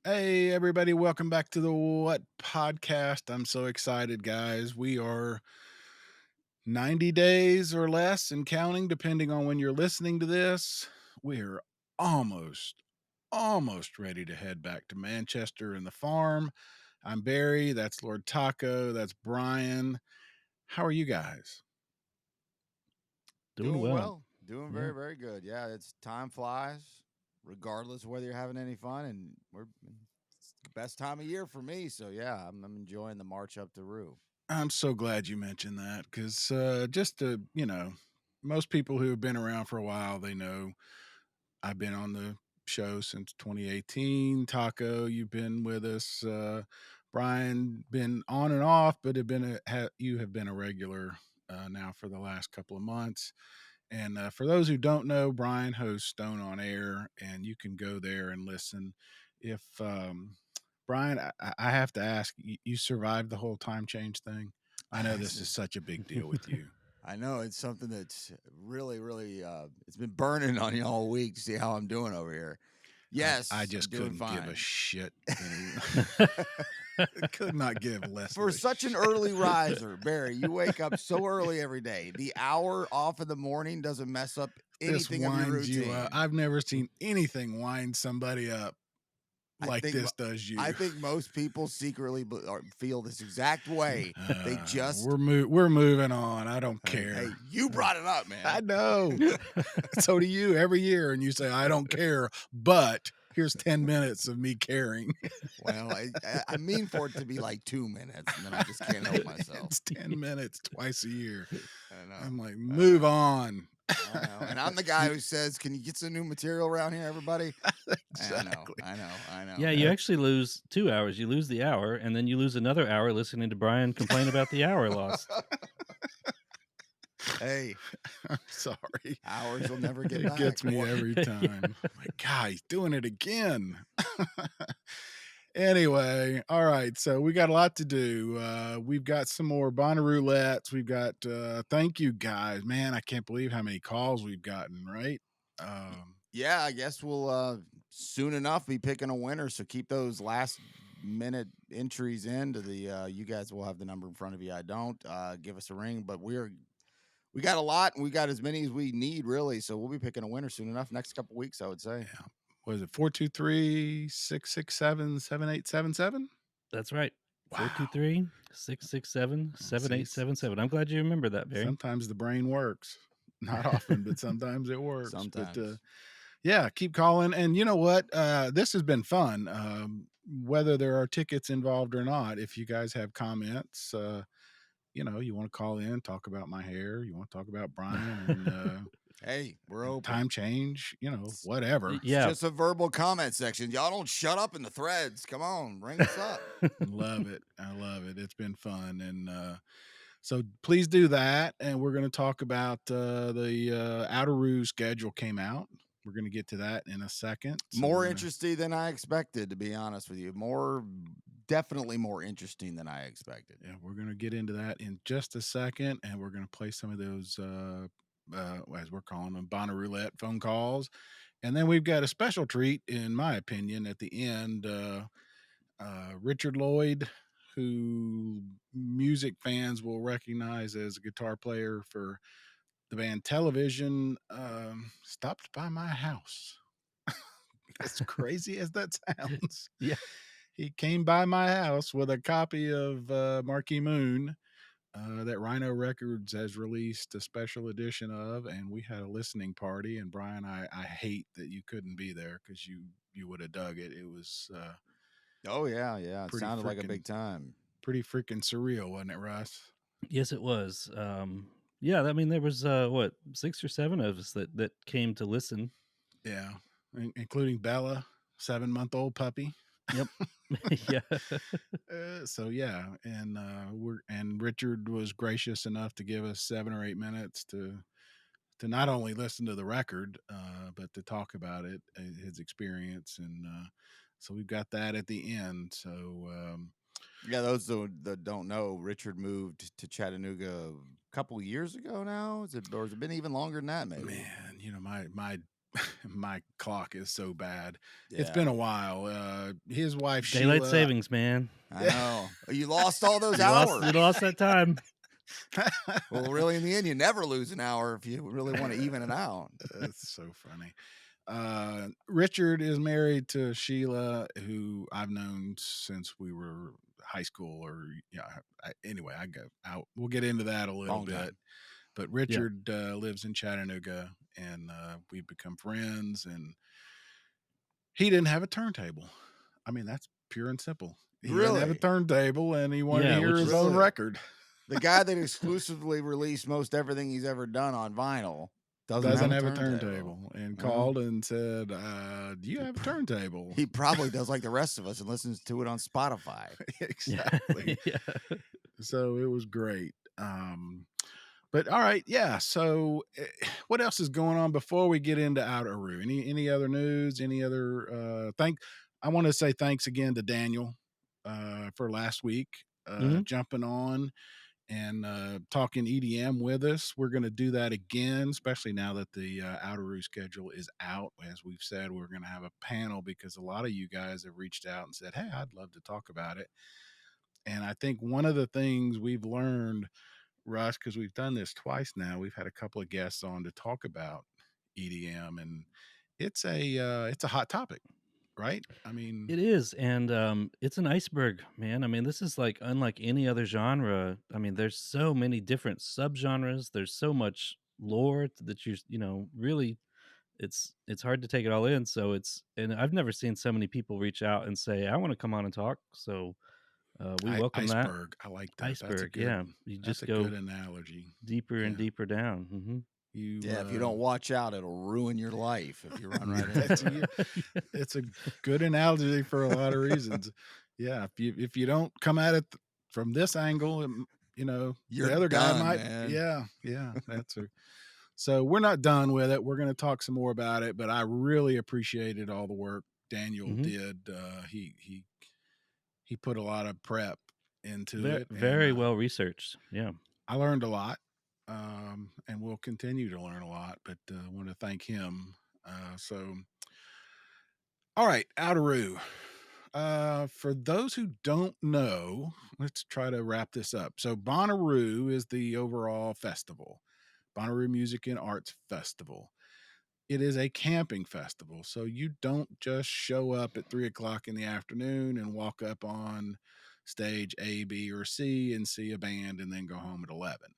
Hey, everybody, welcome back to the What Podcast. I'm so excited, guys. We are 90 days or less and counting, depending on when you're listening to this. We're almost, almost ready to head back to Manchester and the farm. I'm Barry. That's Lord Taco. That's Brian. How are you guys? Doing Doing well. well. Doing Yeah. very, very good. Yeah, it's time flies, regardless of whether you're having any fun, and it's the best time of year for me. So yeah, I'm enjoying the march up to Rue. I'm so glad you mentioned that because just to, most people who have been around for a while, they know I've been on the show since 2018. Taco, you've been with us. Brian, been on and off, but you have been a regular now for the last couple of months. And for those who don't know, Brian hosts Stone on Air, and you can go there and listen. If Brian, I have to ask, you survived the whole time change thing? I know this is such a big deal with you. I know it's something that's really, really it's been burning on you all week to see how I'm doing over here. I Yes, I'm just doing couldn't give a fine. shit any could not give less of For a such an shit. early riser, Barry, you wake up so early every day. The hour off in the morning doesn't mess up This anything of your winds you up. routine. I've never seen anything wind somebody up I like think this does I you. think most people secretly feel this exact way. They just We're moving on. I don't care. hey, you brought it up, I man. know. So do you every year, and you say I don't care, but here's 10 minutes of me caring. Well, I mean for it to be like 2 minutes, and then I just can't help myself. It's 10 minutes twice a year. I know. I'm like, I move know. on. I know. And I'm the guy who says, "Can you get some new material around here, everybody?" I know. Exactly. I know. I know. Yeah, you actually lose 2 hours. You lose the hour, and then you lose another hour listening to Brian complain about the hour lost. Hey, I'm sorry. hours will never get It back. gets me every Yeah. time. My God, he's doing it again. Anyway, all right. So we got a lot to do. We've got some more Bonnaroo roulettes. We've got thank you guys. Man, I can't believe how many calls we've gotten, right? Um, Yeah, I guess we'll soon enough be picking a winner. So keep those last minute entries into the you guys will have the number in front of you. I don't. Give us a ring, but we got a lot and we got as many as we need really. So we'll be picking a winner soon enough. Next couple weeks, I would say. yeah. Was it 423-667-7877? That's right. Wow. 423-667-seven See, eight seven seven. I'm glad you remember that, Barry. sometimes the brain works. Not often, but sometimes it works. But Sometimes. yeah, keep calling. And you know what? This has been fun. Whether there are tickets involved or not, if you guys have comments, you want to call in, talk about my hair, you want to talk about Brian Hey, we're and open. time change, It's, whatever. it's Yeah. just a verbal comment section. Y'all don't shut up in the threads. Come on, ring us up. Love it. I love it. It's been fun. And so please do that. And we're going to talk about the Outeroo schedule came out. We're going to get to that in a second. So we're More going to interesting than I expected, to be honest with you. Definitely more interesting than I expected. Yeah, we're going to get into that in just a second, and we're going to play some of those, as we're calling them, Bonnaroo roulette phone calls, and then we've got a special treat, in my opinion, at the end. Richard Lloyd, who music fans will recognize as a guitar player for the band Television, stopped by my house. As crazy as that sounds, Yeah. he came by my house with a copy of Marquee Moon that Rhino Records has released a special edition of, and we had a listening party. And Brian, I hate that you couldn't be there because you would have dug it. It was Oh yeah, yeah. It pretty sounded like a freaking big time. pretty freaking surreal, wasn't it, Russ? Yes, it was. Yeah, I mean, there was, what, 6 or 7 of us that came to listen. Yeah, including Bella, 7-month-old puppy. Yep. Yeah. So yeah, and Richard was gracious enough to give us 7 or 8 minutes to not only listen to the record, but to talk about it, his experience, and so we've got that at the end. So Yeah, those that don't know, Richard moved to Chattanooga a couple years ago now. Is it, or has it been even longer than that? Maybe. man, my My clock is so bad. It's Yeah, been a while. His wife Daylight Sheila. savings, man. I know. You lost all those You hours. lost that time. Well, really, in the end, you never lose an hour if you really want to even it out. That's so funny. Richard is married to Sheila, who I've known since we were high school, or yeah. Anyway, I go out. We'll get into that a little Long bit. time. But Yeah. Richard lives in Chattanooga, and we've become friends. And he didn't have a turntable. I mean, that's pure and simple. He didn't have a Really? turntable, and he wanted to Yeah, hear which his is own Really? record. The guy that exclusively released most everything he's ever done on vinyl doesn't have Doesn't a have a turntable. turntable, and Well, called and said, "Do you he, have a pr- turntable?" he probably does like the rest of us and listens to it on Spotify. yeah. Exactly. Yeah. So it was great. But all right, yeah. So what else is going on before we get into Outeroo? Any other news? Any other I want to say thanks again to Daniel for last week Mhm. jumping on and talking EDM with us. We're going to do that again, especially now that the Outeroo schedule is out. As we've said, we're going to have a panel because a lot of you guys have reached out and said, "Hey, I'd love to talk about it." And I think one of the things we've learned, Russ, because we've done this twice now, we've had a couple of guests on to talk about EDM, and it's a hot topic, right? I mean, It is, and it's an iceberg, man. I mean, this is like unlike any other genre. I mean, there's so many different subgenres. There's so much lore that really it's hard to take it all in. So and I've never seen so many people reach out and say, "I want to come on and talk." So we welcome that. iceberg. I like that. Iceberg, yeah. You That's just a good go analogy. deeper and Yeah, deeper down. you Yeah, if you don't watch out, it'll ruin your life if you run right that's into it. you. It's a good analogy for a lot of reasons. Yeah, if you don't come at it from this angle, You're the other guy done, might. man. Yeah, that's a. So we're not done with it. We're going to talk some more about it, but I really appreciated all the work Daniel hmm did. He put a lot of prep into Very it, and very well researched. Yeah. I learned a lot, and we'll continue to learn a lot. But I want to thank him. So, all right, Outeroo. For those who don't know, let's try to wrap this up. So, Bonnaroo is the overall festival, Bonnaroo Music and Arts Festival. It is a camping festival, so you don't just show up at 3 o'clock in the afternoon and walk up on stage A, B, or C and see a band and then go home at 11.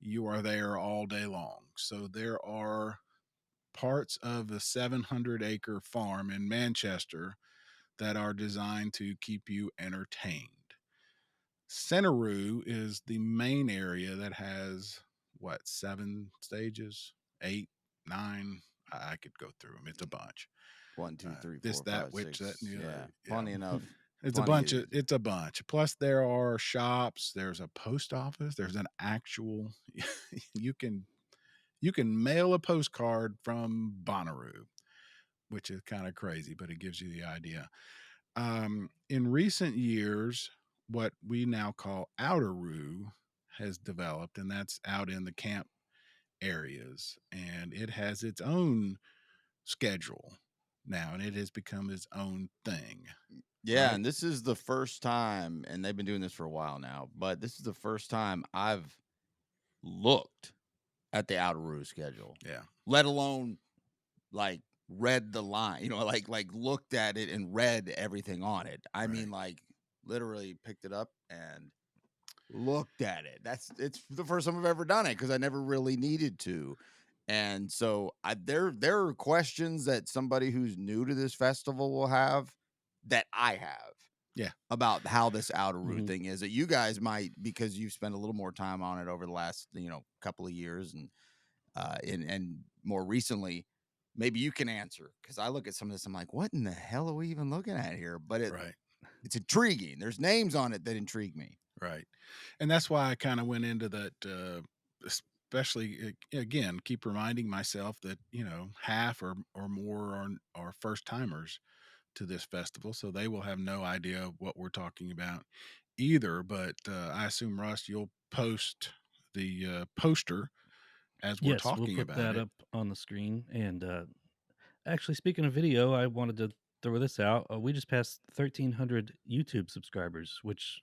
You are there all day long. So there are parts of the 700-acre farm in Manchester that are designed to keep you entertained. Centeroo is the main area that has what, 7 stages, 8, 9. I could go through them. It's a bunch. One, two, three, This, four, that, five, which, that, six. and the Yeah, other. Yeah, plenty enough. it's a bunch Plenty. of. It's a bunch. Plus, there are shops. There's a post office. There's an actual. you can you can mail a postcard from Bonnaroo, which is kind of crazy, but it gives you the idea. In recent years, what we now call Outeroo has developed, and that's out in the camp areas, and it has its own schedule now, and it has become its own thing, Yeah, right? and this is the first time, and they've been doing this for a while now, but this is the first time I've looked at the Outeroo schedule, Yeah, let alone like read the line, like looked at it and read everything on it. I right. mean, like literally picked it up and looked at it. It's the first time I've ever done it because I never really needed to. And so there are questions that somebody who's new to this festival will have that I have Yeah, about how this Outeroo hmm thing is that you guys might, because you've spent a little more time on it over the last couple of years, and more recently, maybe you can answer, because I look at some of this, I'm like, what in the hell are we even looking at here? But right, it's intriguing. There's names on it that intrigue me. right. And that's why I kind of went into that. Especially again, keep reminding myself that half or more are first timers to this festival, so they will have no idea what we're talking about either. But I assume, Russ, you'll post the poster as we're Yes, we'll talking put about that it. up on the screen, and Actually, speaking of video, I wanted to throw this out. We just passed 1,300 YouTube subscribers, which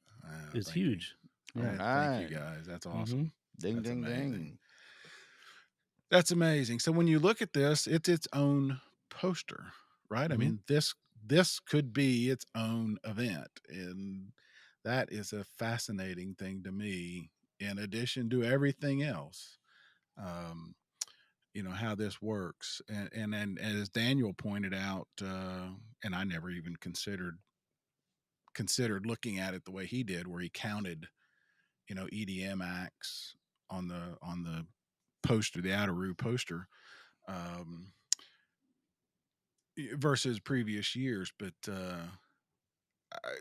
is Thank you. huge. All Yeah. Thank you right. guys. That's Hmm. awesome. Ding, That's ding, amazing. ding. That's amazing. So when you look at this, it's its own poster, right? I Hmm. mean, this could be its own event, and that is a fascinating thing to me. In addition to everything else, um, how this works, and as Daniel pointed out, and I never even considered looking at it the way he did, where he counted, EDM acts on the poster, the Outeroo poster. Um, versus previous years. But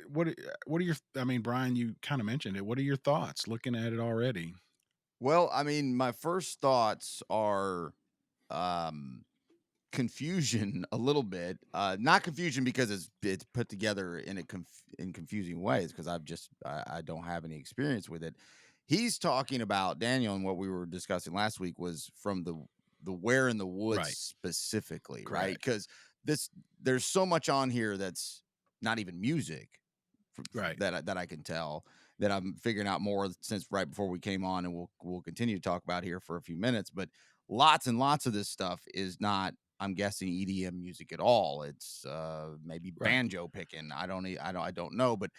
what are your? I mean, Brian, you kind of mentioned it. What are your thoughts looking at it already? Well, I mean, my first thoughts are um, confusion a little bit. Not confusion because it's put together in in confusing ways because I don't have any experience with it. He's talking about Daniel, and what we were discussing last week was from the Where in the Woods Right. specifically, right? Correct. Because this there's so much on here that's not even music Right. that I can tell that I'm figuring out more since right before we came on, and we'll continue to talk about here for a few minutes. But lots and lots of this stuff is not, I'm guessing, EDM music at all. It's maybe Right. banjo picking. I don't know. But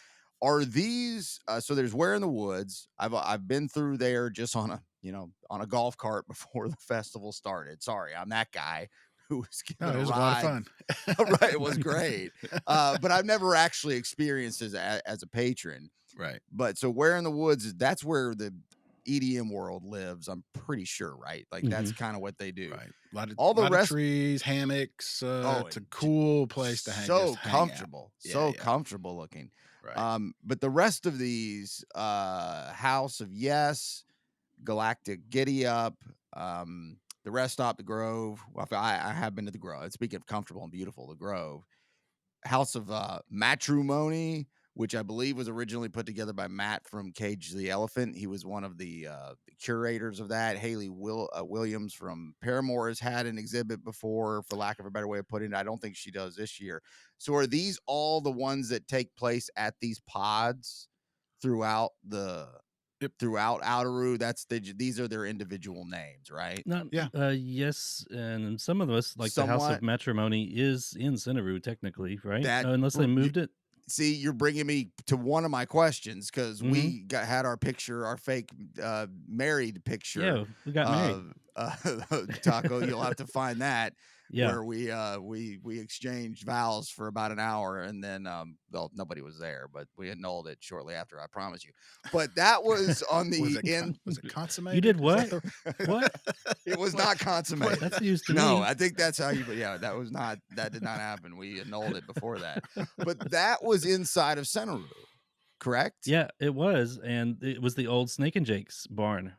are these? So there's Where in the Woods. I've been through there just on a on a golf cart before the festival started. Sorry, I'm that guy who was No, given it a was a lot of ride. fun. Right, it was great. But I've never actually experienced as a patron. Right. But so Where in the Woods, that's where the EDM world lives. I'm pretty sure, right? Like Hmm. that's kind of what they do. Right. All the Lot of rest, trees, hammocks. oh, It's a and cool place to just so hang out. comfortable, Yeah. so Yeah. comfortable looking. Right. But the rest of these, House of Yes, Galactic Giddy Up, the Rest Stop, the Grove. Well, I have been to the Grove. Speaking of comfortable and beautiful, the Grove. House of Matrimony, which I believe was originally put together by Matt from Cage the Elephant. He was one of the curators of that. Haley Williams from Paramore has had an exhibit before, for lack of a better way of putting it. I don't think she does this year. So are these all the ones that take place at these pods throughout Yep. throughout Outeroo? These are their individual names, right? Not, Yeah. yes, and some of us, like the House of Somewhat. Matrimony, is in Cinnaru technically, right? That Unless they moved it. See, you're bringing me to one of my questions because Hmm. we had our picture, our fake married picture Yeah, we got married. of Taco. You'll have to find that Yeah. where we exchanged vows for about an hour, and then well, nobody was there, but we annulled it shortly after. I promise you. But that was on the Was it You consummated? did Is what? that What? It was what? not consummated. That's news to No, me. I think that's how you. Yeah, that did not happen. We annulled it before that. But that was inside of Centeroo, correct? Yeah, it was, and it was the old Snake and Jake's barn,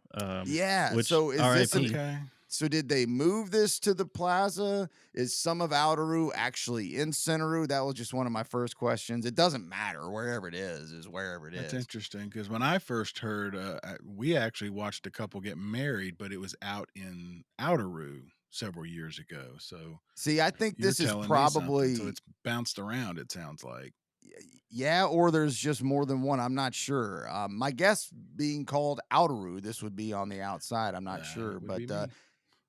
Yeah. which So is this R.I.P. Okay. so did they move this to the plaza? Is some of Outeroo actually in Centeroo? That was just one of my first questions. It doesn't matter. Wherever it is wherever it That's is. interesting because when I first heard, we actually watched a couple get married, but it was out in Outeroo several years ago. So See, I think you're this is telling me something. So probably, it's bounced around, it sounds like. yeah, or there's just more than one. I'm not sure. My guess being called Outeroo, this would be on the outside. I'm not sure. It would be But me.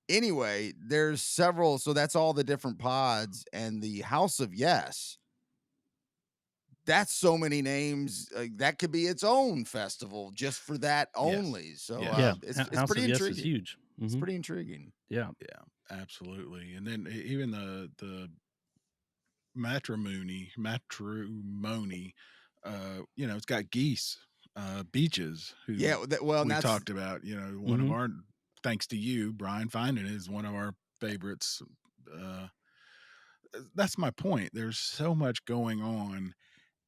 anyway, there's several. So that's all the different pods, and the House of Yes. That's so many names. That could be its own festival just for that Yes. only. So Yes. Yeah, it's House pretty of Yes is intriguing. huge. It's Mhm. pretty intriguing. Yeah. Yeah, absolutely. And then even the matrimony, it's got geese, beaches who Yeah. Well, and we that's talked about, one of Mhm. our, thanks to you, Brian finding it, is one of our favorites. Uh, that's my point. There's so much going on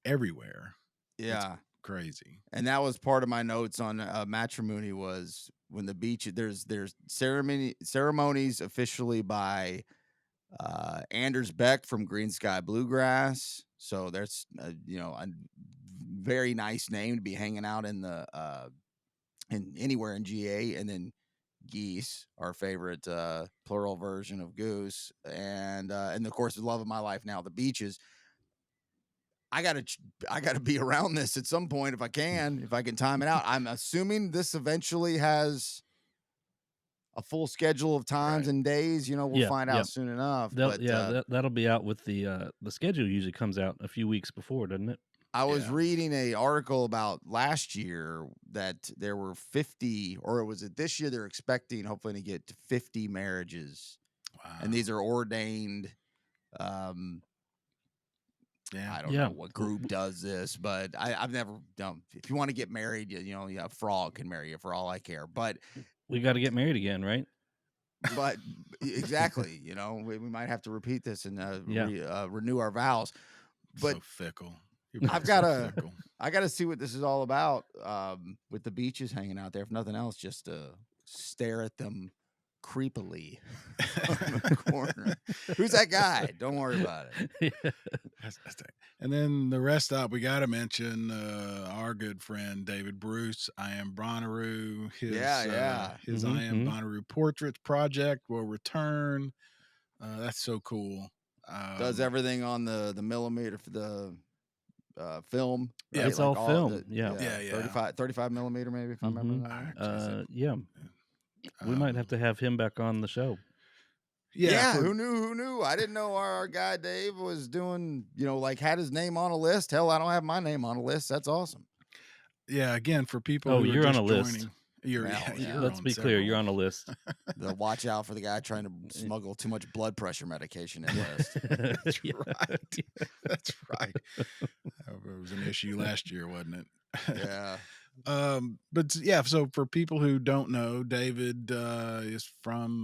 everywhere. It's yeah. crazy. And that was part of my notes on matrimony was when the beach there's ceremonies officially by Anders Beck from Green Sky Bluegrass. So there's a very nice name to be hanging out in the in anywhere in GA, and then geese, our favorite plural version of goose, and of course the love of my life now, the beaches. I gotta I gotta be around this at some point if I can time it out. I'm assuming this eventually has a full schedule of times Right. and days. We'll Yeah, find yeah. out soon enough. They'll But yeah, that'll be out with the schedule usually comes out a few weeks before, doesn't it? I was Yeah. reading a article about last year that there were 50, or was it this year? They're expecting hopefully to get to 50 marriages, and Wow. these are ordained. Um, Yeah. I don't Yeah. know what group does this, but I've never done. If you want to get married, a frog can marry you for all I care. We gotta get married again, right? But exactly, we might have to repeat this and Yeah. renew our vows. But So fickle. You're I've both got so to fickle. I got to see what this is all about with the beaches hanging out there. If nothing else, just to stare at them creepily on the corner. Who's that guy? Don't worry about it. Yeah. That's it. And then the rest up, we got to mention our good friend David Bruce. I am Bonnaroo. Yeah, yeah. His Mhm, I am mhm. Bonnaroo Portraits project will return. That's so cool. Does everything on the millimeter for the film, Yeah. right? It's Like all all film, the yeah. Yeah, yeah. 35 millimeter, maybe if I remember Mhm. that right. Geez, Yeah, we might have um, to have him back on the show. yeah, Yeah, for who knew? Who knew? I didn't know our guy Dave was doing, like had his name on a list. Hell, I don't have my name on a list. That's awesome. yeah, again, for people Oh, who are you're on a just list. joining, you're Well, yeah. you're Let's on be clear, you're several. on a list. The watch out for the guy trying to smuggle too much blood pressure medication in list. That's Yeah. right. That's right. It was an issue last year, wasn't it? Yeah. But yeah, so for people who don't know, David is from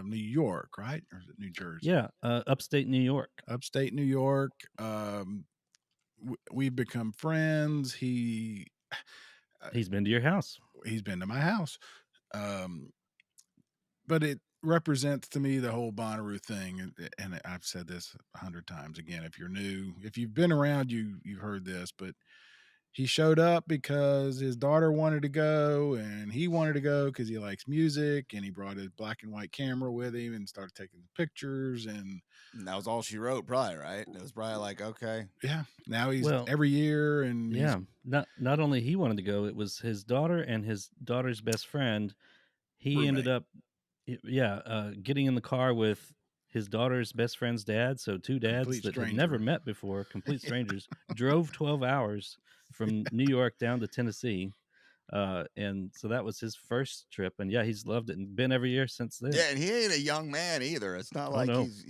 New York, right? Or is it New Jersey? Yeah, upstate New York. Upstate New York. We've become friends. He's been to your house. He's been to my house. Um, but it represents to me the whole Bonnaroo thing, and I've said this 100 times. Again, if you're new, if you've been around, you've heard this, but he showed up because his daughter wanted to go, and he wanted to go because he likes music, and he brought his black and white camera with him and started taking pictures. And And that was all she wrote, probably, right? It was probably like, okay. yeah, now he's Well, every year, and he's yeah, not only he wanted to go, it was his daughter and his daughter's best friend. He ended roommate, up, yeah, getting in the car with his daughter's best friend's dad. So two dads complete that had never stranger. met before, complete Yeah, strangers, drove 12 hours from New York down to Tennessee. And so that was his first trip. And yeah, he's loved it and been every year since then. Yeah, and he ain't a young man either. It's not Oh, like no. he's,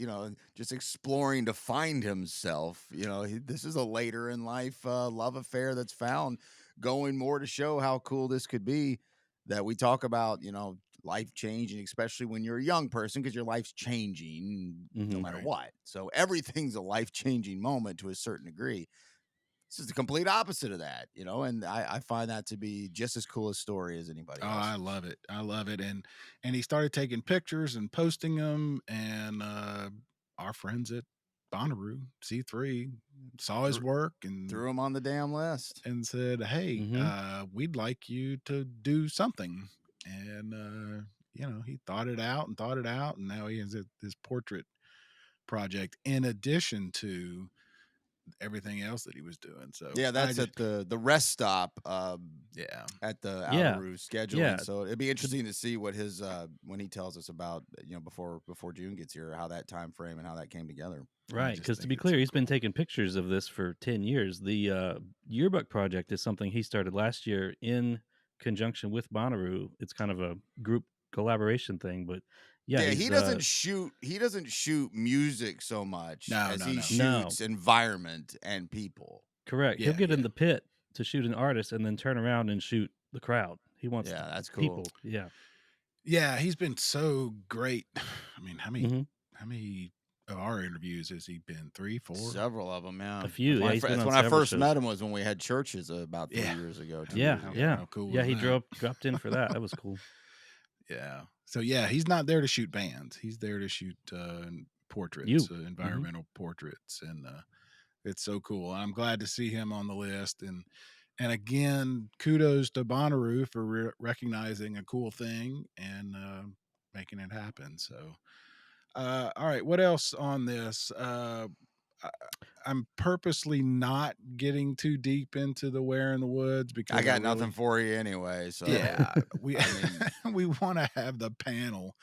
just exploring to find himself. This is a later in life love affair that's found, going more to show how cool this could be. That we talk about, life changing, especially when you're a young person, because your life's changing no Hmm. matter right. what. So everything's a life changing moment to a certain degree. This is the complete opposite of that, and I find that to be just as cool a story as anybody Oh, I else's. love it. I love it. And he started taking pictures and posting them. And our friends at Bonnaroo C3 saw his Threw, work and threw him on the damn list. said, "Hey, Hmm. we'd like you to do something." And he thought it out and thought it out, and now he has this portrait project in addition to everything else that he was doing. So Yeah, I that's just, at the rest stop yeah, at the Yeah. Outeroo scheduling. Yeah. So it'd be To, interesting to see what his when he tells us about before June gets here, how that time frame and how that came together. I right. just Because to think be it's so clear, he's been cool. taking pictures of this for 10 years. The yearbook project is something he started last year in conjunction with Bonnaroo. It's kind of a group collaboration thing. But yeah, Yeah, he's, he doesn't shoot music so much No, as no, he no. no, shoots environment and people. correct. He'll Yeah, get in yeah. the pit to shoot an artist and then turn around and shoot the crowd. He wants Yeah, that's cool. people. Yeah. Yeah, he's been so great. I mean, Hmm. how many of our interviews has he been? 3, 4? Several of them, yeah. A few. Yeah, he's been That's on when I several first shows. met him, was when we had churches about 3 Yeah. years ago, 2 Yeah, years ago. yeah, How cool yeah. was He that? dropped in for that. That was cool. Yeah. So yeah, he's not there to shoot bands. He's there to shoot portraits, You. Hmm. environmental portraits, and it's so cool. I'm glad to see him on the list, and And again, kudos to Bonnaroo for recognizing a cool thing and making it happen. So, all right, what else on this? I, I'm purposely not getting too deep into the Where in the Woods I because I got nothing really, for you anyway. So yeah, we I mean, we want to have the panel,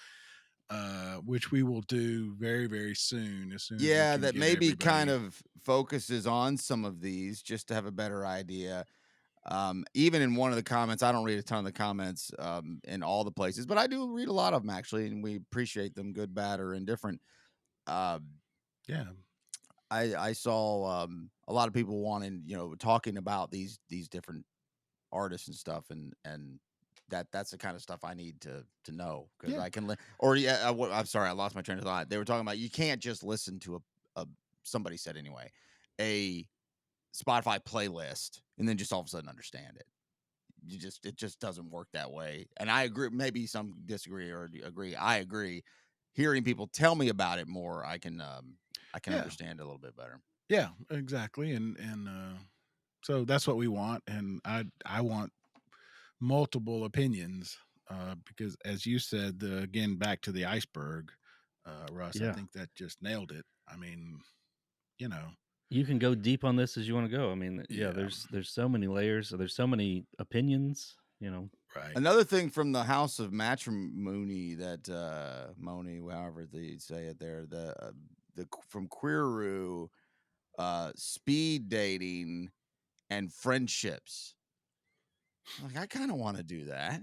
which we will do very very soon, as soon as we yeah, can that get maybe kind everybody. of focuses on some of these just to have a better idea. Even in one of the comments, I don't read a ton of the comments in all the places, but I do read a lot of them actually, and we appreciate them, good, bad, or indifferent. Uh, Yeah, I saw a lot of people wanting, talking about these different artists and stuff, and that's the kind of stuff I need to know because yeah, I can or yeah, I'm sorry, I lost my train of thought. They were talking about you can't just listen to a somebody said anyway, a Spotify playlist and then just all of a sudden understand it. It just doesn't work that way. And I agree. Maybe some disagree or agree. I agree. Hearing people tell me about it more, I can yeah, understand it a little bit better. yeah, exactly. And so that's what we want, and I want multiple opinions, because as you said, again, back to the iceberg, Russ, I Yeah. think that just nailed it. I mean, you know, You can go deep on this as you want to go. I mean, yeah, yeah, there's so many layers, there's so many opinions, you know. right. Another thing from the House of Matrimony that Moni, however they say it there, from Queeroo, speed dating and friendships. Like I kind of want to do that.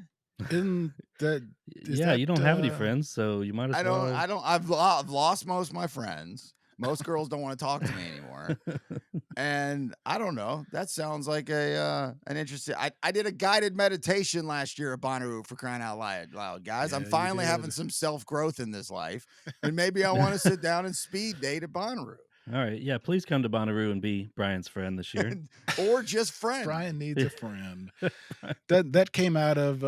Isn't that is Yeah, that you don't have any friends, so you might as I don't. well. I don't. I've lost most of my friends. Most girls don't want to talk to me anymore. And I don't know. That sounds like an interesting. I did a guided meditation last year at Bonnaroo for crying out loud, guys. I'm Yeah, you finally having did. some self growth in this life, and maybe I want to sit down and speed date at Bonnaroo, All right, yeah, please come to Bonnaroo and be Brian's friend this year. or just friend. Brian needs Yeah. a friend. That came out of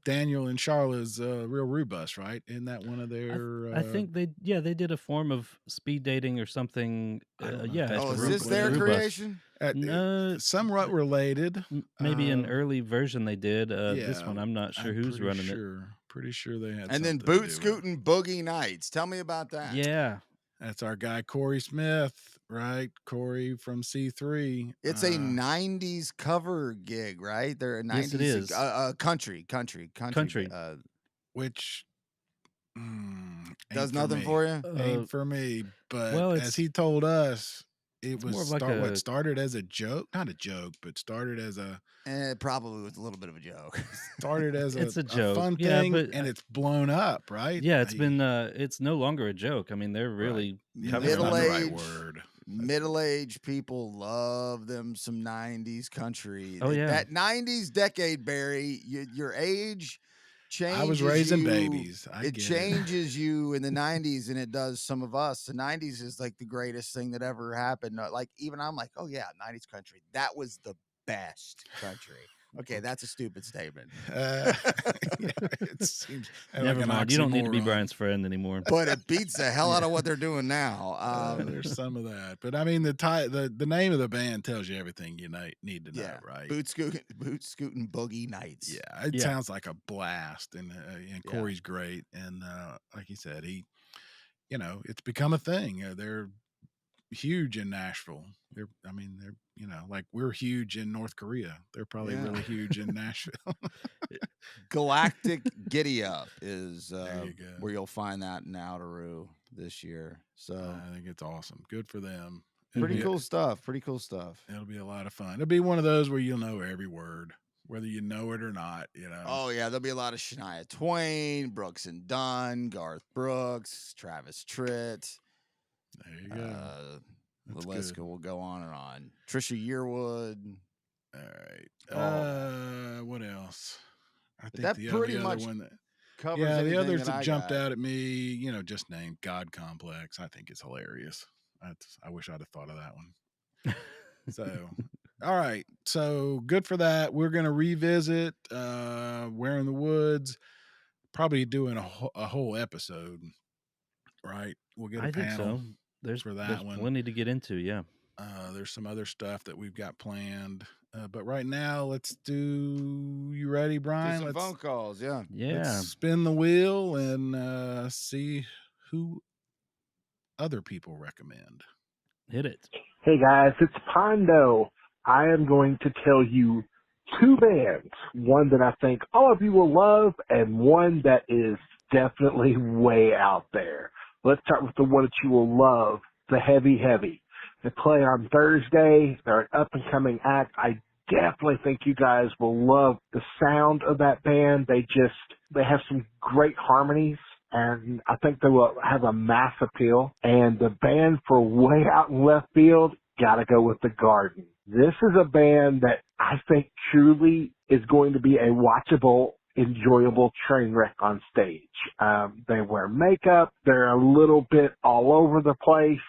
Daniel and Charla's Real Rubus, right? Isn't that one of I th- their I think they did a form of speed dating or something. I don't know if Yeah, that's at Oh, the is true, this but their Rubus. creation? somewhat related. Maybe an Uh, early version they did. This yeah, one I'm not sure I'm who's pretty running it. sure. Pretty sure they had And then something to boot do with it. scooting boogie nights. Tell me about that. Yeah, That's our guy Corey Smith, right? Corey from C3. It's a '90s cover gig, right? They're a yes, it '90s is. country. Country. Which ain't Does for nothing me. for you. Ain't for me. But Well, as he told us, it it's was more of like a started as a joke, not a joke, but started as a It probably was a little bit of a joke. started as it's a a joke. fun Yeah, thing, but and it's blown up, right? yeah, it's no longer a joke. I mean, they're Right. really Yeah, that's covering not the right Middle-aged word. middle-aged people love them some '90s country. Oh yeah. That '90s decade, Barry. Your age I was changes raising you. babies. I It get it. changes you in the '90s, and it does some of us. The '90s is like the greatest thing that ever happened. Like even I'm like, oh yeah, '90s country. That was the best country. Okay, Okay. that's a stupid statement. Yeah, it seems like Never an mind. You don't need to be oxymoron. Brian's friend anymore. But it beats the hell out of what they're doing now. There's some of that, but I mean the name of the band tells you everything you need to know, Yeah, right? boot scooting boogie nights. Yeah, it Yeah. sounds like a blast, and Yeah. Corey's great, and like he said, it's become a thing. They're huge in Nashville. They're like we're huge in North Korea. They're probably Yeah. really huge in Nashville. Galactic Giddy Up is There you go. where you'll find that in Outeroo this year. So I think it's awesome. Good for them. pretty It'll cool stuff. Pretty cool stuff. It'll be a lot of fun. It'll be one of those where you'll know every word, whether you know it or not. Oh yeah, there'll be a lot of Shania Twain, Brooks and Dunn, Garth Brooks, Travis Tritt. There you go. That's The list good. will go on and on. Trisha Yearwood. All right. Oh. What else? I But think that the pretty other much one that covers the everything others that that I jumped got. out at me, just named God Complex. I think is hilarious. I wish I'd have thought of that one. So, all right. So good for that. We're gonna revisit Where in the Woods. Probably doing a whole episode, right? We'll get a I think panel so. There's for that one. plenty to get into. Yeah. There's some other stuff that we've got planned. But right now, let's do. You ready, Do Brian? some phone calls. Yeah. Let's Yeah, spin the wheel and see who other people recommend. hit it. Hey guys, it's Pondo. I am going to tell you two bands. One that I think all of you will love and one that is definitely way out there. Let's start with the one that you will love, the Heavy Heavy. They play on Thursday. They're an up and coming act. I definitely think you guys will love the sound of that band. They have some great harmonies, and I think they will have a mass appeal. And the band for way out in left field, gotta go with The Garden. This is a band that I think truly is going to be a watchable, enjoyable train wreck on stage. They wear makeup. They're a little bit all over the place.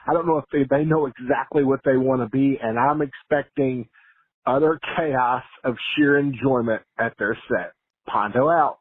I don't know if they know exactly what they want to be, and I'm expecting utter chaos of sheer enjoyment at their set. Pondo out.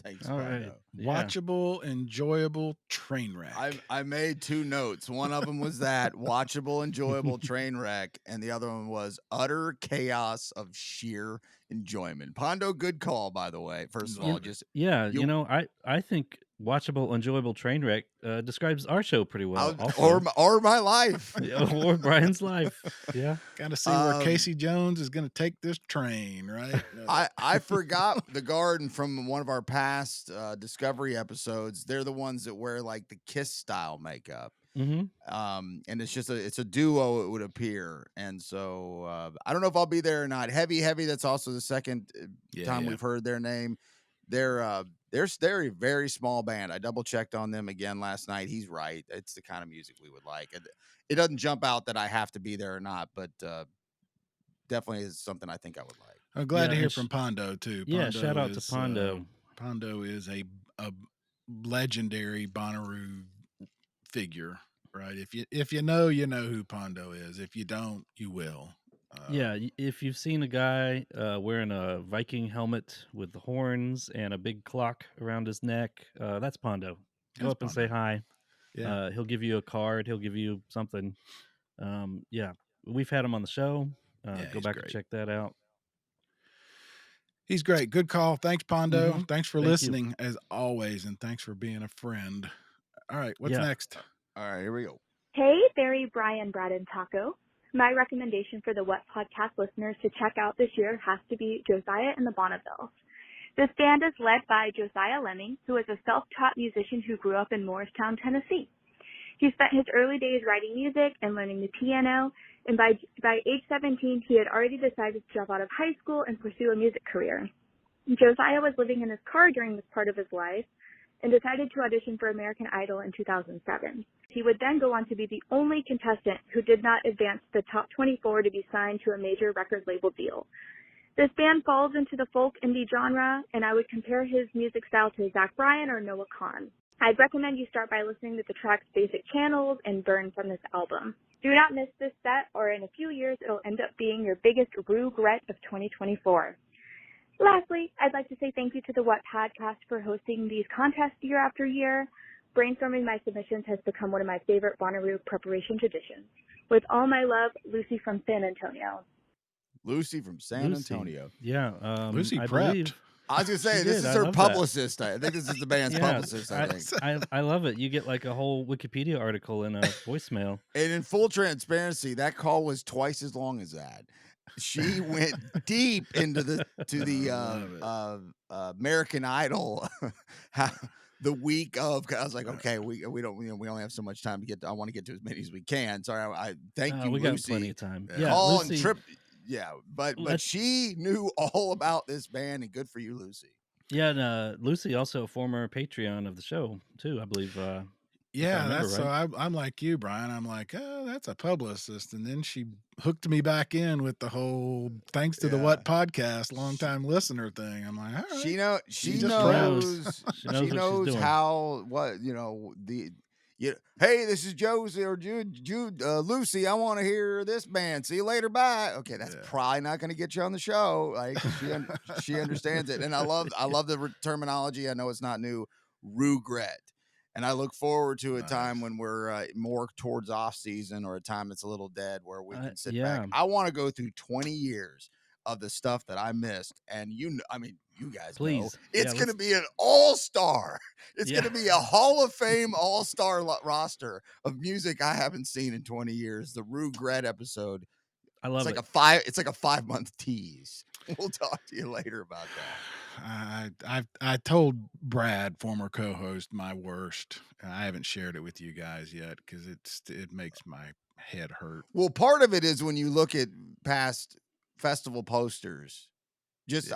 Thanks, All Pondo. right. Yeah. Watchable, enjoyable train wreck. I made two notes. One of them was that watchable, enjoyable train wreck, and the other one was utter chaos of sheer enjoyment. Pondo, good call, by the way. First of all, just Yeah, you- I think watchable, enjoyable train wreck describes our show pretty well. I'll- Also, or my life. or Brian's life. Yeah. Got to see where Casey Jones is going to take this train, right? I forgot The Garden from one of our past Discovery episodes. They're the ones that wear like the Kiss style makeup. Mm-hmm. And it's a duo, it would appear. And so I don't know if I'll be there or not. Heavy, that's also the second time we've heard their name. They're a very small band. I double checked on them again last night. He's right. It's the kind of music we would like. It doesn't jump out that I have to be there or not, but definitely is something I think I would like. I'm glad to hear and from Pondo too. Yeah, Pondo shout out to Pondo. Pondo is a legendary Bonnaroo figure, right? If you know who Pondo is. If you don't, you will. Yeah, if you've seen a guy wearing a Viking helmet with the horns and a big clock around his neck, that's Pondo. Go That's up and say Pondo. hi. Yeah. He'll give you a card. He'll give you something. Yeah, we've had him on the show. Yeah, Go he's back great. and check that out. He's great. Good call. Thanks, Pondo. Mhm. Thanks for Thank you. listening as always, and thanks for being a friend. All right, what's Yeah. next? All right, here we go. Hey, Barry, Brian, Brad, and Taco. My recommendation for the What Podcast listeners to check out this year has to be Josiah and the Bonnevilles. This band is led by Josiah Lemming, who is a self-taught musician who grew up in Morristown, Tennessee. He spent his early days writing music and learning the piano, and by age 17, he had already decided to drop out of high school and pursue a music career. Josiah was living in his car during this part of his life and decided to audition for American Idol in 2007. He would then go on to be the only contestant who did not advance to the top 24 to be signed to a major record label deal. This band falls into the folk indie genre, and I would compare his music style to Zach Bryan or Noah Kahan. I'd recommend you start by listening to the tracks Basic Channels and Burn from this album. Do not miss this set, or in a few years it'll end up being your biggest regret of 2024. Lastly, I'd like to say thank you to the What Podcast for hosting these contests year after year. Brainstorming my submissions has become one of my favorite Bonnaroo preparation traditions. With all my love, Lucy from San Antonio. Lucy from San Antonio. Yeah, Lucy I prepped. believe. I was gonna say She this did. is I her love that. publicist. I think this is the band's publicist. I think. I love it. You get like a whole Wikipedia article in a voicemail. And in full transparency, that call was twice as long as that. She went deep into the American Idol the week of. I was like, okay, we only have so much time to get. I want to get to as many as we can. Sorry, I thank you, We Lucy. got plenty of time. Yeah, Call Lucy, and trip. Yeah, but she knew all about this band, and good for you, Lucy. Yeah, and Lucy also a former Patreon of the show too, I believe. Yeah, remember that's right. so. I'm like you, Brian. I'm like, oh, that's a publicist, and then she hooked me back in with the whole thanks to the What Podcast, longtime listener thing. I'm like, all right. She knows. She knows what she's doing. how hey, this is Josie or Jude, Lucy. I want to hear this band. See you later. Bye. Okay, that's probably not going to get you on the show. Like she understands it, and I love the terminology. I know it's not new. Regret. And I look forward to a Nice. time when we're more towards off season, or a time that's a little dead, where we can sit yeah. back. I want to go through 20 years of the stuff that I missed. And you guys know, Please. it's Yeah, going to be an all-star. It's Yeah. going to be a Hall of Fame all-star roster of music I haven't seen in 20 years. The Rue Gret episode. I love It's it. it's like a 5-month tease. We'll talk to you later about that. I told Brad, former co-host, my worst. I haven't shared it with you guys yet because it makes my head hurt. Well, part of it is when you look at past festival posters.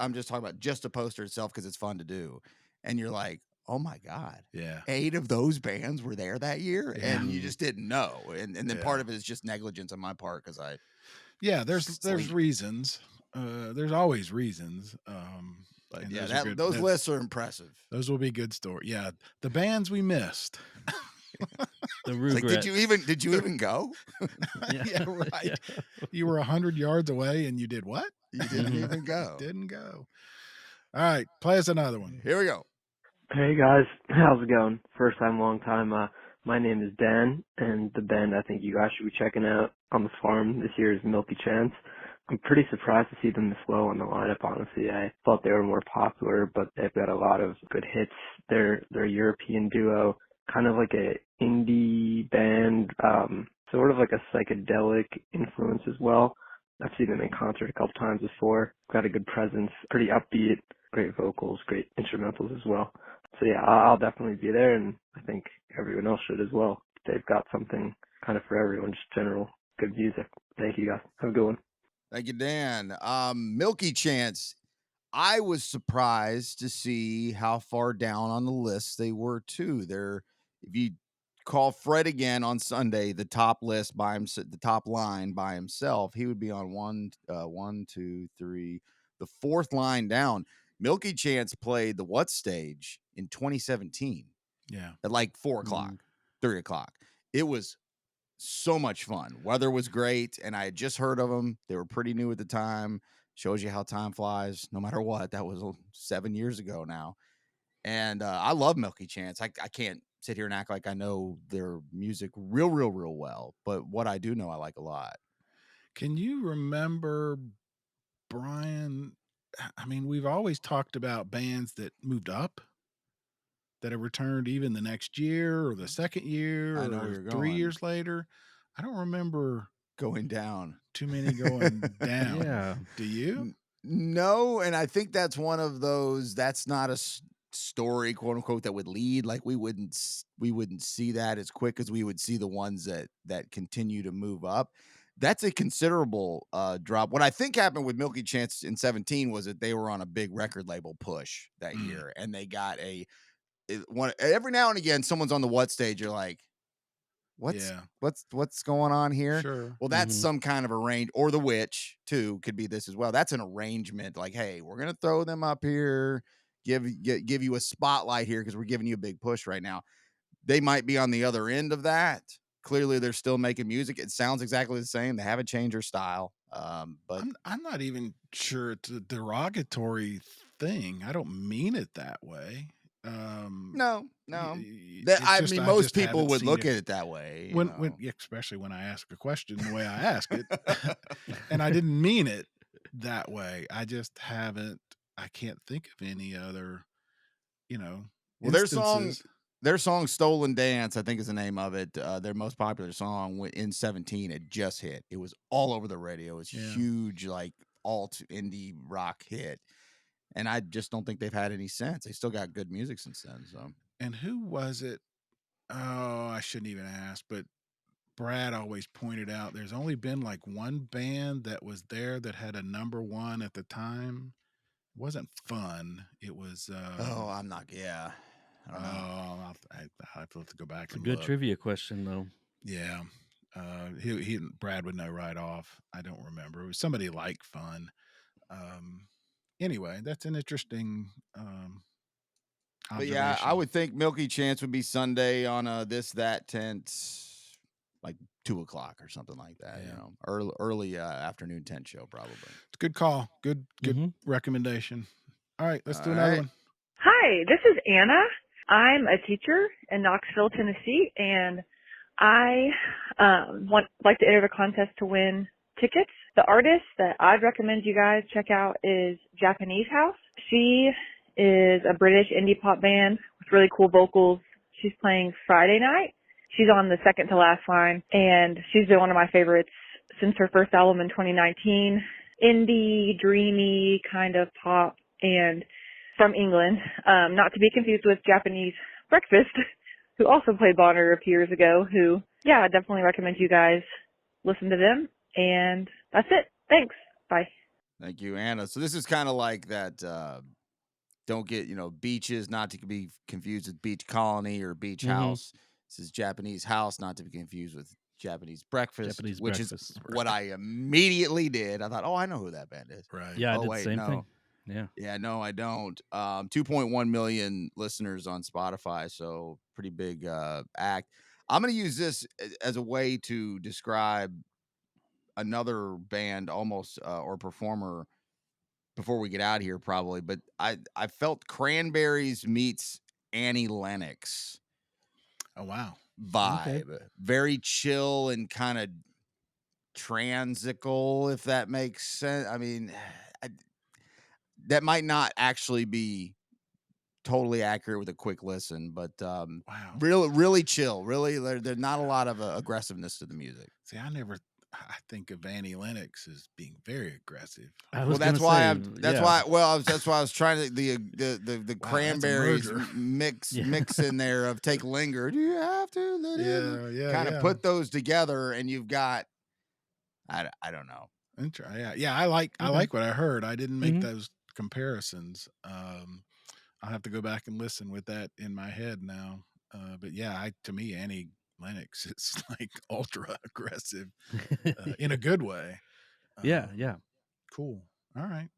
I'm just talking about just a poster itself because it's fun to do, and you're like, oh my god, Yeah, 8 of those bands were there that year, Yeah. and you just didn't know. And then Yeah. part of it is just negligence on my part because I. Yeah, there's sleep. reasons. There's always reasons. But and yeah, those are good. those lists are impressive. Those will be good stories. Yeah, the bands we missed. The It's like, Rugrat. did you even go? Yeah, right. Yeah. You were 100 yards away and you did what? You didn't even go. Didn't go. All right, play us another one. Here we go. Hey guys, how's it going? First time, long time. My name is Dan, and the band I think you guys should be checking out on the farm this year is Milky Chance. I'm pretty surprised to see them this low on the lineup, honestly. I thought they were more popular, but they've got a lot of good hits. They're a European duo, kind of like a indie band, sort of like a psychedelic influence as well. I've seen them in concert a couple times before. Got a good presence, pretty upbeat, great vocals, great instrumentals as well. So yeah, I'll definitely be there, and I think everyone else should as well. They've got something kind of for everyone, just general good music. Thank you guys. Have a good one. Thank you, Dan. Milky Chance. I was surprised to see how far down on the list they were too. If you call Fred again on Sunday, the top list by himself, the top line by himself, he would be on 1, 2, 3, the 4th line down. Milky Chance played the What stage in 2017. Yeah, at like 4 o'clock, 3 o'clock. It was so much fun. Weather was great, and I had just heard of them. They were pretty new at the time. Shows you how time flies, no matter what. That was 7 years ago now. And I love Milky Chance. I can't sit here and act like I know their music real well, but what I do know, I like a lot. Can you remember, Brian? I mean, we've always talked about bands that moved up, that have returned even the next year or the second year I know where or you're 3 going. years later. I don't remember Going down. too many going down. Yeah. Do you? No, and I think that's one of those. That's not a story, quote unquote, that would lead. Like we wouldn't see that as quick as we would see the ones that continue to move up. That's a considerable drop. What I think happened with Milky Chance in 17 was that they were on a big record label push that year, and they got every now and again someone's on the What stage. You're like, what's going on here? Sure. Well, that's some kind of arrange, or the Witch too could be this as well. That's an arrangement. Like, hey, we're gonna throw them up here, give you a spotlight here because we're giving you a big push right now. They might be on the other end of that. Clearly, they're still making music. It sounds exactly the same. They haven't changed their style. But I'm not even sure it's a derogatory thing. I don't mean it that way. No. I mean, most people would look at it that way. Especially when I ask a question the way I ask it, and I didn't mean it that way. I just haven't. I can't think of any other, Well, their song "Stolen Dance," I think is the name of it. Their most popular song in 17. It just hit. It was all over the radio. It's huge, like alt indie rock hit. And I just don't think they've had any since. They still got good music since then. So. And who was it? Oh, I shouldn't even ask, but Brad always pointed out there's only been like one band that was there that had a number 1 at the time. It wasn't Fun. It was. I'm not. Yeah. I don't know. I have to go back. It's a and good look. trivia question, though. Yeah. Brad would know right off. I don't remember. It was somebody like Fun. Anyway, that's an interesting but yeah, I would think Milky Chance would be Sunday on this that tent, like 2 o'clock or something like that. Yeah. Early afternoon tent show probably. It's a good call. Good recommendation. All right, let's do another one. Hi, this is Anna. I'm a teacher in Knoxville, Tennessee, and I like to enter the contest to win tickets. The artist that I'd recommend you guys check out is Japanese House. She is a British indie pop band with really cool vocals. She's playing Friday night. She's on the second to last line, and she's been one of my favorites since her first album in 2019. Indie, dreamy kind of pop, and from England, not to be confused with Japanese Breakfast, who also played Bonnaroo a few years ago, who, yeah, I definitely recommend you guys listen to them. And that's it. Thanks. Bye. Thank you, Anna. So this is kind of like that, don't get, beaches, not to be confused with beach colony or beach house. This is Japanese house, not to be confused with Japanese breakfast, which is what I immediately did. I thought, oh, I know who that band is. Right. Yeah, I Oh, did wait, the same no. thing. Yeah. Yeah, no, I don't. 2.1 million listeners on Spotify, so pretty big act. I'm going to use this as a way to describe another band almost or performer before we get out here probably, but I felt Cranberries meets Annie Lennox Oh, wow. vibe. Very chill and kind of transical, if that makes sense. I mean, that might not actually be totally accurate with a quick listen, but Wow. really chill. Really, there's not a lot of aggressiveness to the music. See, I think of Annie Lennox as being very aggressive. That's why I was trying to the Wow, that's a Cranberries merger. mix in there of Take Linger. Do you have to let it? Kind of put those together, and you've got I don't know. Yeah, I like what I heard. I didn't make those comparisons. I'll have to go back and listen with that in my head now. But yeah, to me, Annie Lennox is like ultra aggressive in a good way. Yeah. Cool. All right.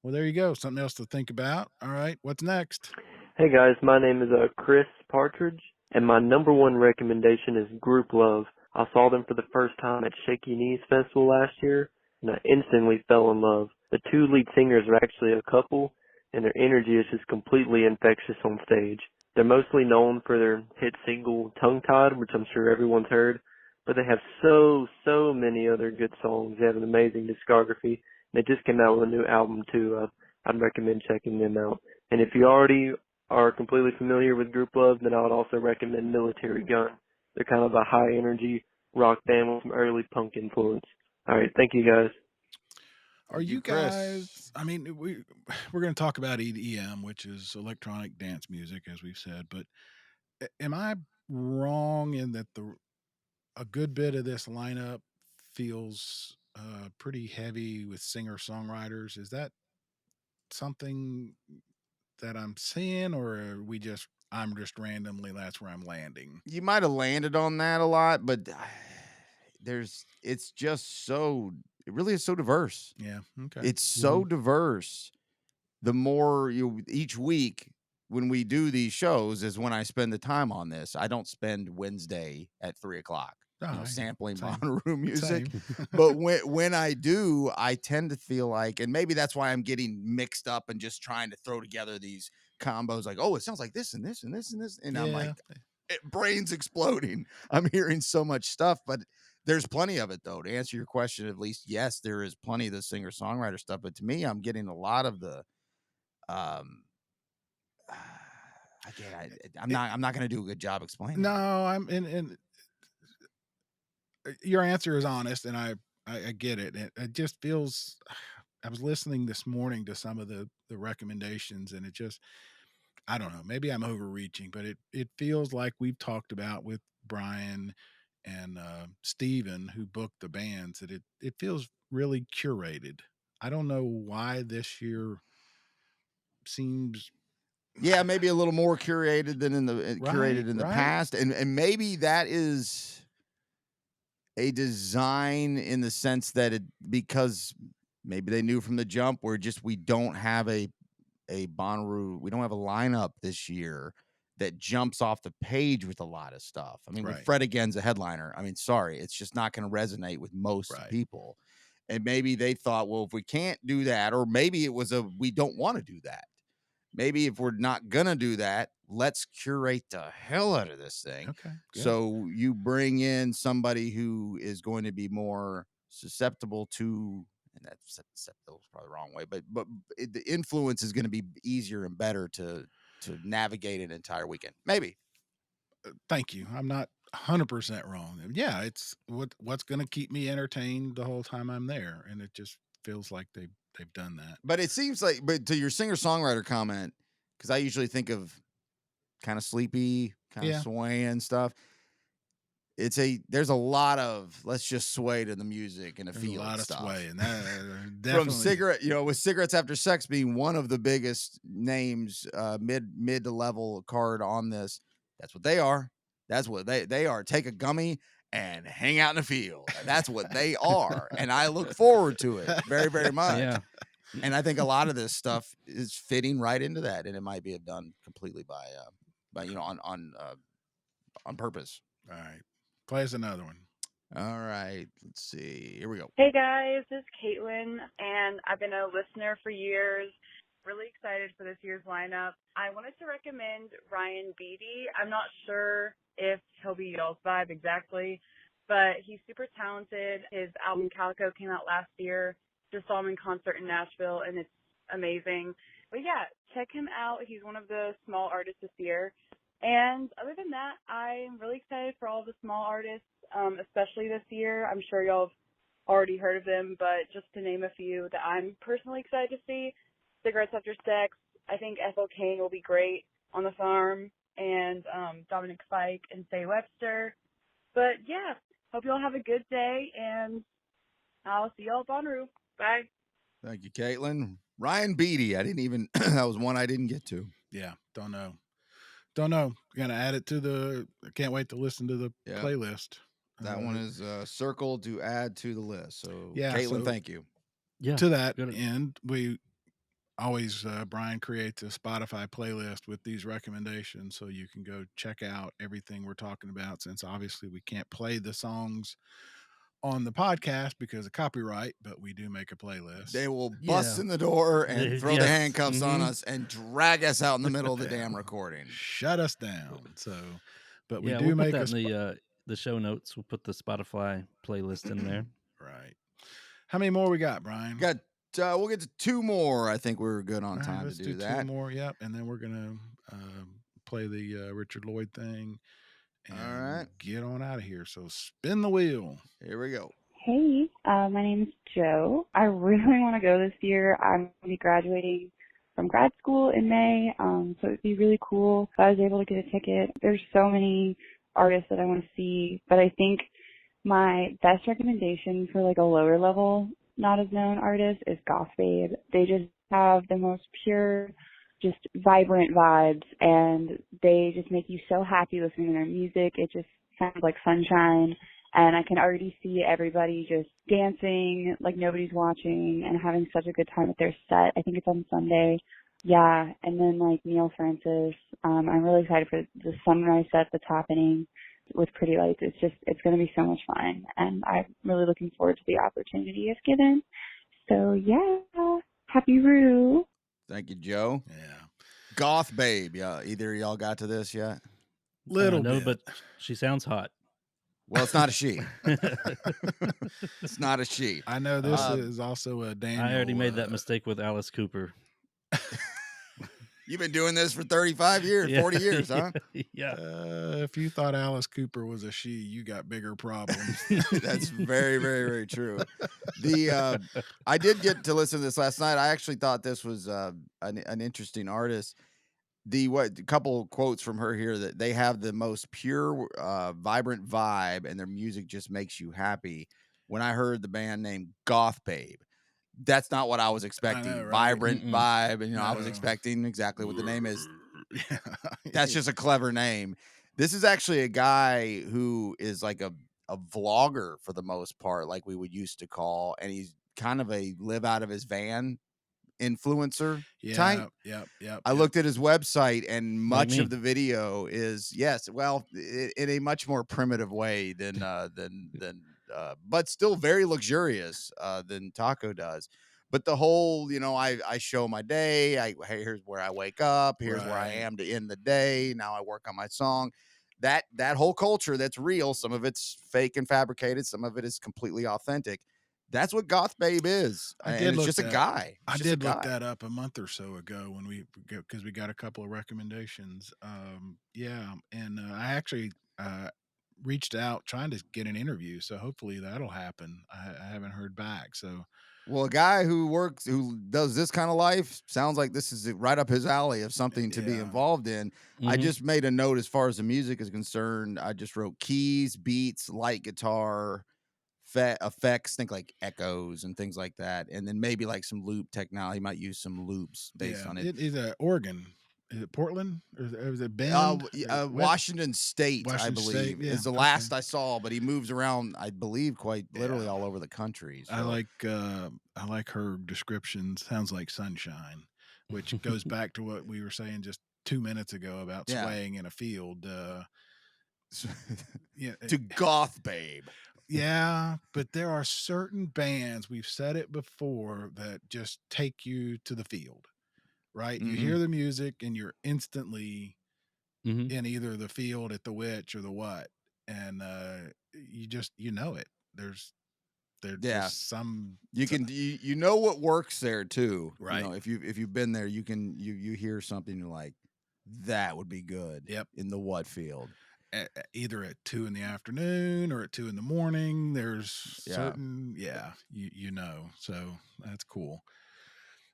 Well, there you go. Something else to think about. All right. What's next? Hey guys, my name is Chris Partridge, and my number one recommendation is Group Love. I saw them for the first time at Shaky Knees Festival last year, and I instantly fell in love. The two lead singers are actually a couple, and their energy is just completely infectious on stage. They're mostly known for their hit single Tongue Tied, which I'm sure everyone's heard, but they have so many other good songs. They have an amazing discography. They just came out with a new album too. I'd recommend checking them out. And if you already are completely familiar with Group Love, then I would also recommend Military Gun. They're kind of a high energy rock band with some early punk influence. All right, thank you guys. Are you guys? I mean, we're going to talk about EDM, which is electronic dance music, as we've said. But am I wrong in that a good bit of this lineup feels pretty heavy with singer-songwriters? Is that something that I'm seeing, or I'm just randomly, that's where I'm landing? You might have landed on that a lot, but it's just it really is so diverse. Yeah. Okay. It's so diverse. The more each week when we do these shows is when I spend the time on this. I don't spend Wednesday at 3:00, sampling Bonnaroo music. But when I do, I tend to feel like, and maybe that's why I'm getting mixed up and just trying to throw together these combos like, oh, it sounds like this and this and this and this. And I'm like, brain's exploding. I'm hearing so much stuff, but there's plenty of it though. To answer your question, at least, yes, there is plenty of the singer-songwriter stuff. But to me, I'm getting a lot of the I'm not going to do a good job explaining. No, I'm in. Your answer is honest, and I get it. It just feels. I was listening this morning to some of the recommendations, and it just, I don't know. Maybe I'm overreaching, but it feels like we've talked about with Brian and Steven, who booked the bands, that it feels really curated. I don't know why this year seems. Yeah, maybe a little more curated than in the past, and maybe that is a design in the sense that because maybe they knew from the jump we don't have a Bonnaroo, we don't have a lineup this year that jumps off the page with a lot of stuff. I mean, with Fred Again's a headliner, I mean, sorry, it's just not going to resonate with most people. And maybe they thought, well, if we can't do that, or maybe it was we don't want to do that. Maybe if we're not going to do that, let's curate the hell out of this thing. Okay. Good. So you bring in somebody who is going to be more susceptible to, and that's susceptible is probably the wrong way, but the influence is going to be easier and better to navigate an entire weekend. Maybe. Thank you. I'm not 100% wrong. Yeah, it's what's going to keep me entertained the whole time I'm there, and it just feels like they've done that. But it seems like, but to your singer-songwriter comment, because I usually think of kind of sleepy, kind of swaying stuff. There's a lot of let's just sway to the music and There's a lot stuff. of sway, and that From definitely with Cigarettes After Sex being one of the biggest names, mid to level card on this. That's what they are. That's what they are. Take a gummy and hang out in the field. That's what they are, and I look forward to it very, very much. Yeah. And I think a lot of this stuff is fitting right into that, and it might be done completely by on purpose. All right. Play us another one. All right. Let's see. Here we go. Hey guys, this is Caitlin, and I've been a listener for years. Really excited for this year's lineup. I wanted to recommend Ryan Beatty. I'm not sure if he'll be y'all's vibe exactly, but he's super talented. His album Calico came out last year. Just saw him in concert in Nashville, and it's amazing. But yeah, check him out. He's one of the small artists this year. And other than that, I'm really excited for all the small artists, especially this year. I'm sure y'all have already heard of them, but just to name a few that I'm personally excited to see, Cigarettes After Sex. I think Ethel Kane will be great on the farm, and Dominic Fike and Faye Webster. But yeah, hope y'all have a good day, and I'll see y'all at Bonnaroo. Bye. Thank you, Caitlin. Ryan Beatty. I didn't even, that was one I didn't get to. Yeah. Don't know. Gonna add it to I can't wait to listen to the playlist. That one is circled to add to the list. So yeah, Caitlin, thank you. Yeah. To that end, we always Brian creates a Spotify playlist with these recommendations, so you can go check out everything we're talking about, since obviously we can't play the songs on the podcast because of copyright, but we do make a playlist. They will bust in the door and throw the handcuffs on Mm-hmm. us and drag us out in the middle of the damn recording. Shut us down. So, but we Yeah, do we'll make put that in the show notes. We'll put the Spotify playlist in there. Right. How many more we got, Brian? We'll get to two more. I think we're good on time let's to do that. Two more, yep. And then we're gonna play the Richard Lloyd thing. And all right, get on out of here. So spin the wheel. Here we go. Hey, my name is Joe. I really want to go this year. I'm going to be graduating from grad school in May, so it'd be really cool if I was able to get a ticket. There's so many artists that I want to see, but I think my best recommendation for like a lower level, not as known artist is Goth Babe. They just have the most pure, just vibrant vibes, and they just make you so happy listening to their music. It just sounds like sunshine, and I can already see everybody just dancing like nobody's watching and having such a good time at their set. I think it's on Sunday. Yeah, and then like Neil Francis. I'm really excited for the sunrise set that's happening with Pretty Lights. It's going to be so much fun, and I'm really looking forward to the opportunity if given. So yeah, happy Roo. Thank you, Joe. Yeah. Goth Babe. Yeah. Either of y'all got to this yet? Little no, bit. but she sounds hot. Well, it's not a she. It's not a she. I know this is also a Daniel. I already made that mistake with Alice Cooper. You've been doing this for 35 years, 40 years, huh? Yeah. If you thought Alice Cooper was a she, you got bigger problems. That's very, very, very true. I did get to listen to this last night. I actually thought this was an interesting artist. A couple quotes from her here, that they have the most pure, vibrant vibe, and their music just makes you happy. When I heard the band name Goth Babe, that's not what I was expecting. I know, right? Vibrant vibe, and I was expecting exactly what the name is. That's just a clever name. This is actually a guy who is like a vlogger for the most part, like we would used to call, and he's kind of a live out of his van influencer type. Yep. I looked at his website, and much of the video is in a much more primitive way than but still very luxurious than Taco does. But the whole, I show my day. Hey, here's where I wake up. Here's where I Right. am to end the day. Now I work on my song. That whole culture that's real. Some of it's fake and fabricated. Some of it is completely authentic. That's what Goth Babe is, I and did it's look just a that guy. It's I just a did look guy. that up a month or so ago when because we got a couple of recommendations. Yeah, and I actually reached out trying to get an interview, so hopefully that'll happen. I haven't heard back, so Well, a guy who does this kind of life sounds like this is right up his alley of something to be yeah, involved in. I Mhm. just made a note as far as the music is concerned. I just wrote keys, beats, light guitar, effects, think like echoes and things like that, and then maybe like some loop technology. He might use some loops based yeah. on it. It is a Oregon. Is it Portland or is it Bend? Washington State, I Washington State. believe, Yeah, is the okay. last I saw, but he moves around, I believe, quite literally Yeah. all over the country. I So, like her description. Sounds like sunshine, which goes back to what we were saying just 2 minutes ago about yeah, swaying in a field. Yeah, to Goth Babe. yeah, but there are certain bands, we've said it before, that just take you to the field, right? You Hmm. hear the music and you're instantly Mhm. in either the field at the witch or the what, and you know it. There's Yeah, just some you can you know what works there too. right. If you've been there, you hear something you're like, that would be good Yep. in the what field. Either at 2 in the afternoon or at 2 in the morning. There's Yeah. certain, yeah, you know. So that's cool.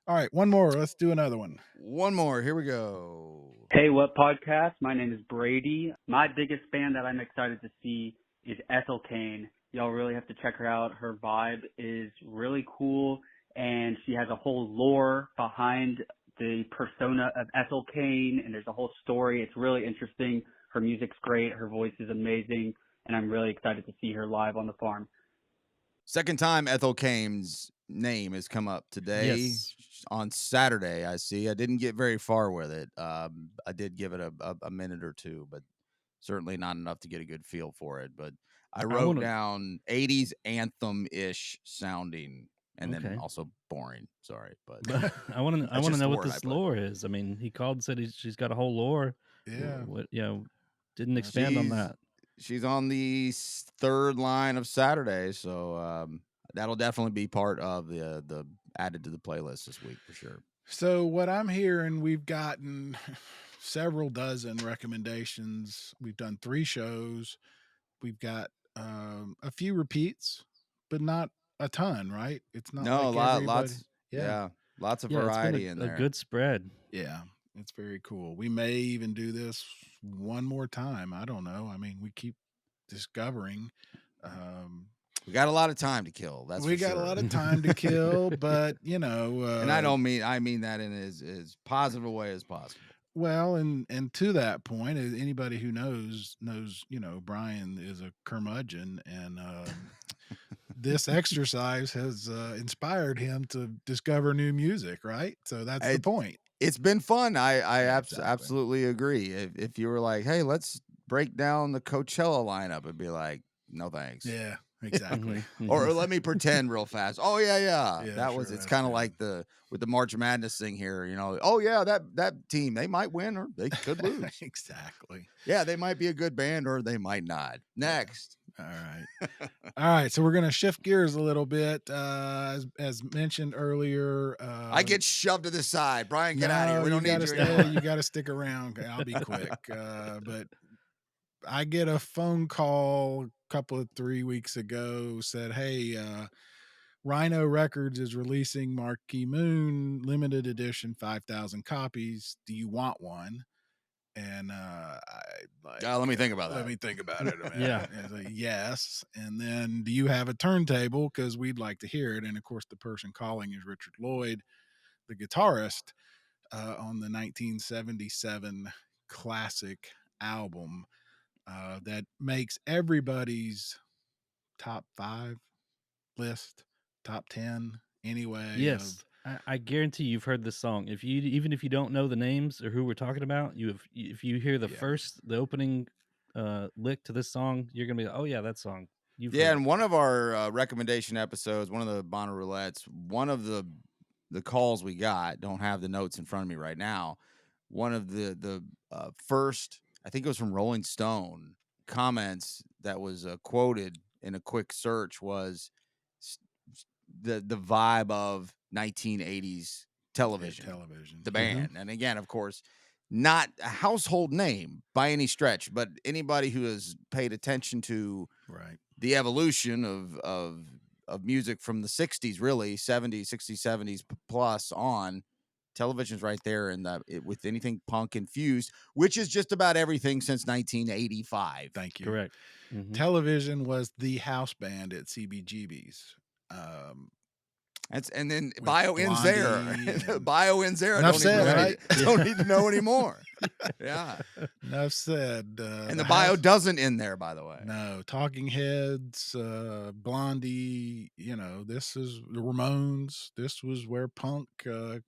All right, one more. Let's do another one. One more. Here we go. Hey, what podcast? My name is Brady. My biggest band that I'm excited to see is Ethel Kane. Y'all really have to check her out. Her vibe is really cool, and she has a whole lore behind the persona of Ethel Kane, and there's a whole story. It's really interesting. Her music's great. Her voice is amazing, and I'm really excited to see her live on the farm. Second time Ethel Kane's name has come up today. Yes. On Saturday, I see. I didn't get very far with it. I did give it a minute or two, but certainly not enough to get a good feel for it. But I I wrote wanna down 80s anthem-ish sounding, and then Okay. also boring. Sorry, but But I wanna that's just know the what word I this put. lore is. I mean, he called and said she's got a whole lore. Yeah. What didn't expand on that. She's on the third line of Saturday, so that'll definitely be part of the added to the playlist this week for sure. So what I'm hearing, we've gotten several dozen recommendations. We've done 3 shows. We've got a few repeats, but not a ton, right? It's not No, like everybody. lots, Yeah. yeah, lots of Yeah, it's been variety in a there. good spread. Yeah. It's very cool. We may even do this one more time. I don't know. I mean, we keep discovering. We got a lot of time to kill. That's We for got a sure. lot of time to kill, but And I mean that in as positive a way as possible. well, and to that point, anybody who knows, Brian is a curmudgeon, and this exercise has inspired him to discover new music, right? So that's the point. It's been fun. I Exactly. absolutely agree. If you were like, hey, let's break down the Coachella lineup, it'd be like, no thanks. Yeah, exactly. Or let me pretend real fast. Oh yeah. Yeah, That sure, was. It's that's kind of good. like with the March Madness thing here. Oh yeah, that team, they might win or they could lose. Exactly. Yeah, they might be a good band or they might not. Next. All right. All right. So we're going to shift gears a little bit. As mentioned earlier, I get shoved to the side. Brian, get out of here. We don't need you stay, anymore. you got to stick around. Okay, I'll be quick. But I get a phone call a couple of 3 weeks ago, said, hey, Rhino Records is releasing Marquee Moon limited edition, 5,000 copies. Do you want one? And let me think about that. Let me think about it a minute. Yeah. And I was like, yes. And then, do you have a turntable? Because we'd like to hear it. And of course, the person calling is Richard Lloyd, the guitarist on the 1977 classic album that makes everybody's top 5 list, top 10 anyway. Yes. I guarantee you've heard this song. Even if you don't know the names or who we're talking about, if you hear the Yeah. opening lick to this song, you're gonna be like, oh yeah, that song. You've Yeah, heard and it. one of our recommendation episodes, one of the Bonnaroo roulettes, one of the calls we got, don't have the notes in front of me right now. One of the first, I think it was from Rolling Stone, comments that was quoted in a quick search was the vibe of 1980s television, television. the Mm-hmm. band. And again, of course, not a household name by any stretch, but anybody who has paid attention to Right. the evolution of music from the 60s, really 70s, 60s, 70s plus on, television's right there, and with anything punk infused, which is just about everything since 1985. Thank you. Correct. Mm-hmm. Television was the house band at CBGB's. And then With bio ends there. Blondie and- Bio ends there. I Enough don't even said, really- right? don't need to know anymore. Yeah. Enough said. And the bio doesn't end there, by the way. No, Talking Heads, Blondie, this is the Ramones. This was where punk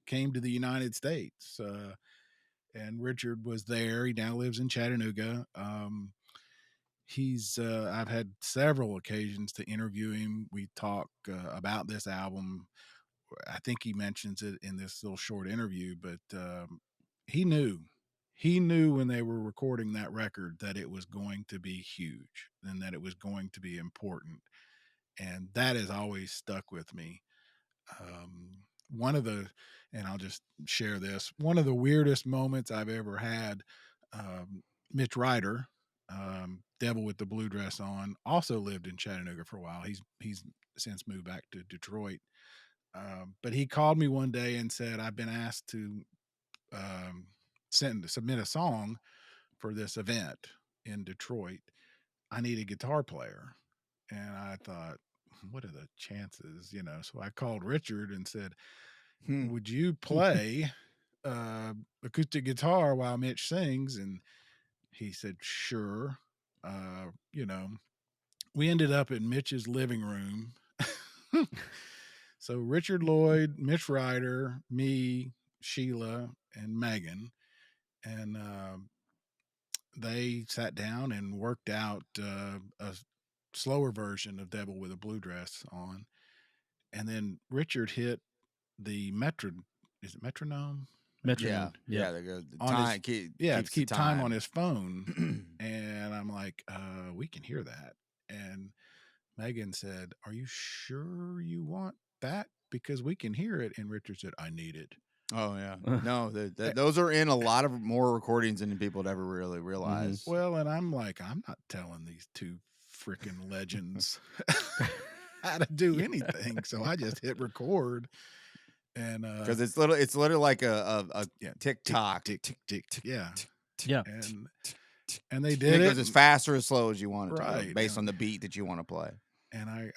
came to the United States. And Richard was there. He now lives in Chattanooga. I've had several occasions to interview him. We talk about this album. I think he mentions it in this little short interview, but he knew when they were recording that record that it was going to be huge and that it was going to be important. And that has always stuck with me. And I'll just share this, one of the weirdest moments I've ever had, Mitch Ryder, Devil with the Blue Dress On, also lived in Chattanooga for a while. He's since moved back to Detroit. But he called me one day and said, I've been asked to submit a song for this event in Detroit. I need a guitar player. And I thought, what are the chances? So I called Richard and said, would you play acoustic guitar while Mitch sings? And he said, sure. We ended up in Mitch's living room. So Richard Lloyd, Mitch Ryder, me, Sheila, and Megan, and they sat down and worked out a slower version of Devil with a Blue Dress On. And then Richard hit the metronome. Metronome. Yeah. They go On to keep time on his phone. his. And I'm like, we can hear that. And Megan said, are you sure you want that? Because we can hear it. And Richard said, I need it. Oh, yeah. No, those are in a lot of more recordings than people would ever really realize. Mm-hmm. Well, and I'm like, I'm not telling these two freaking legends how to do anything. So I just hit record. And because it's literally like a tick-tock. Tick, tick, tick, tick. Yeah. Yeah. And they did it it. goes as fast or as slow as you want it to, Right. based on the beat that you want to play. And I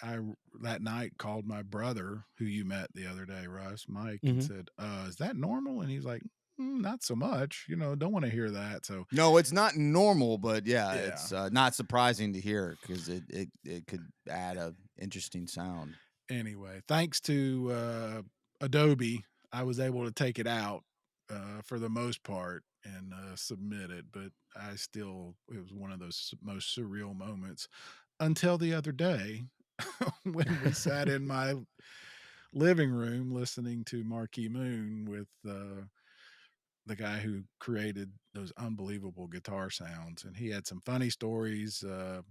that night called my brother, who you met the other day, Russ, Mike, and said, is that normal? And he's like, not so much. Don't want to hear that. So no, it's not normal, but it's not surprising to hear because it could add a interesting sound. Anyway, thanks to Adobe, I was able to take it out for the most part and submit it. But it was one of those most surreal moments until the other day when we sat in my living room listening to Marquee Moon with the guy who created those unbelievable guitar sounds. And he had some funny stories. I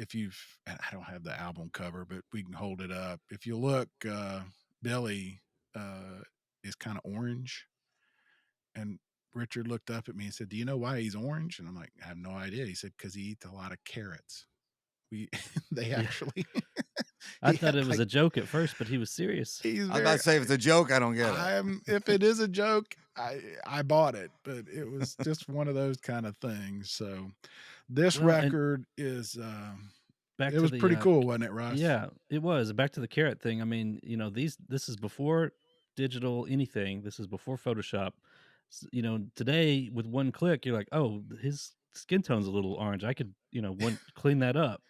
don't have the album cover, but we can hold it up. If you look, Billy is kind of orange. And Richard looked up at me and said, do you know why he's orange? And I'm like, I have no idea. He said, because he eats a lot of carrots. They actually. I thought it was a joke at first, but he was serious. I was about to say, if it's a joke, I don't get it. If it is a joke, I bought it, but it was just one of those kind of things. So this record is it was pretty cool, wasn't it, Russ? Yeah, it was. Back to the carrot thing. I mean, this is before digital anything. This is before Photoshop. Today with one click, you're like, oh, his skin tone's a little orange. I could, clean that up.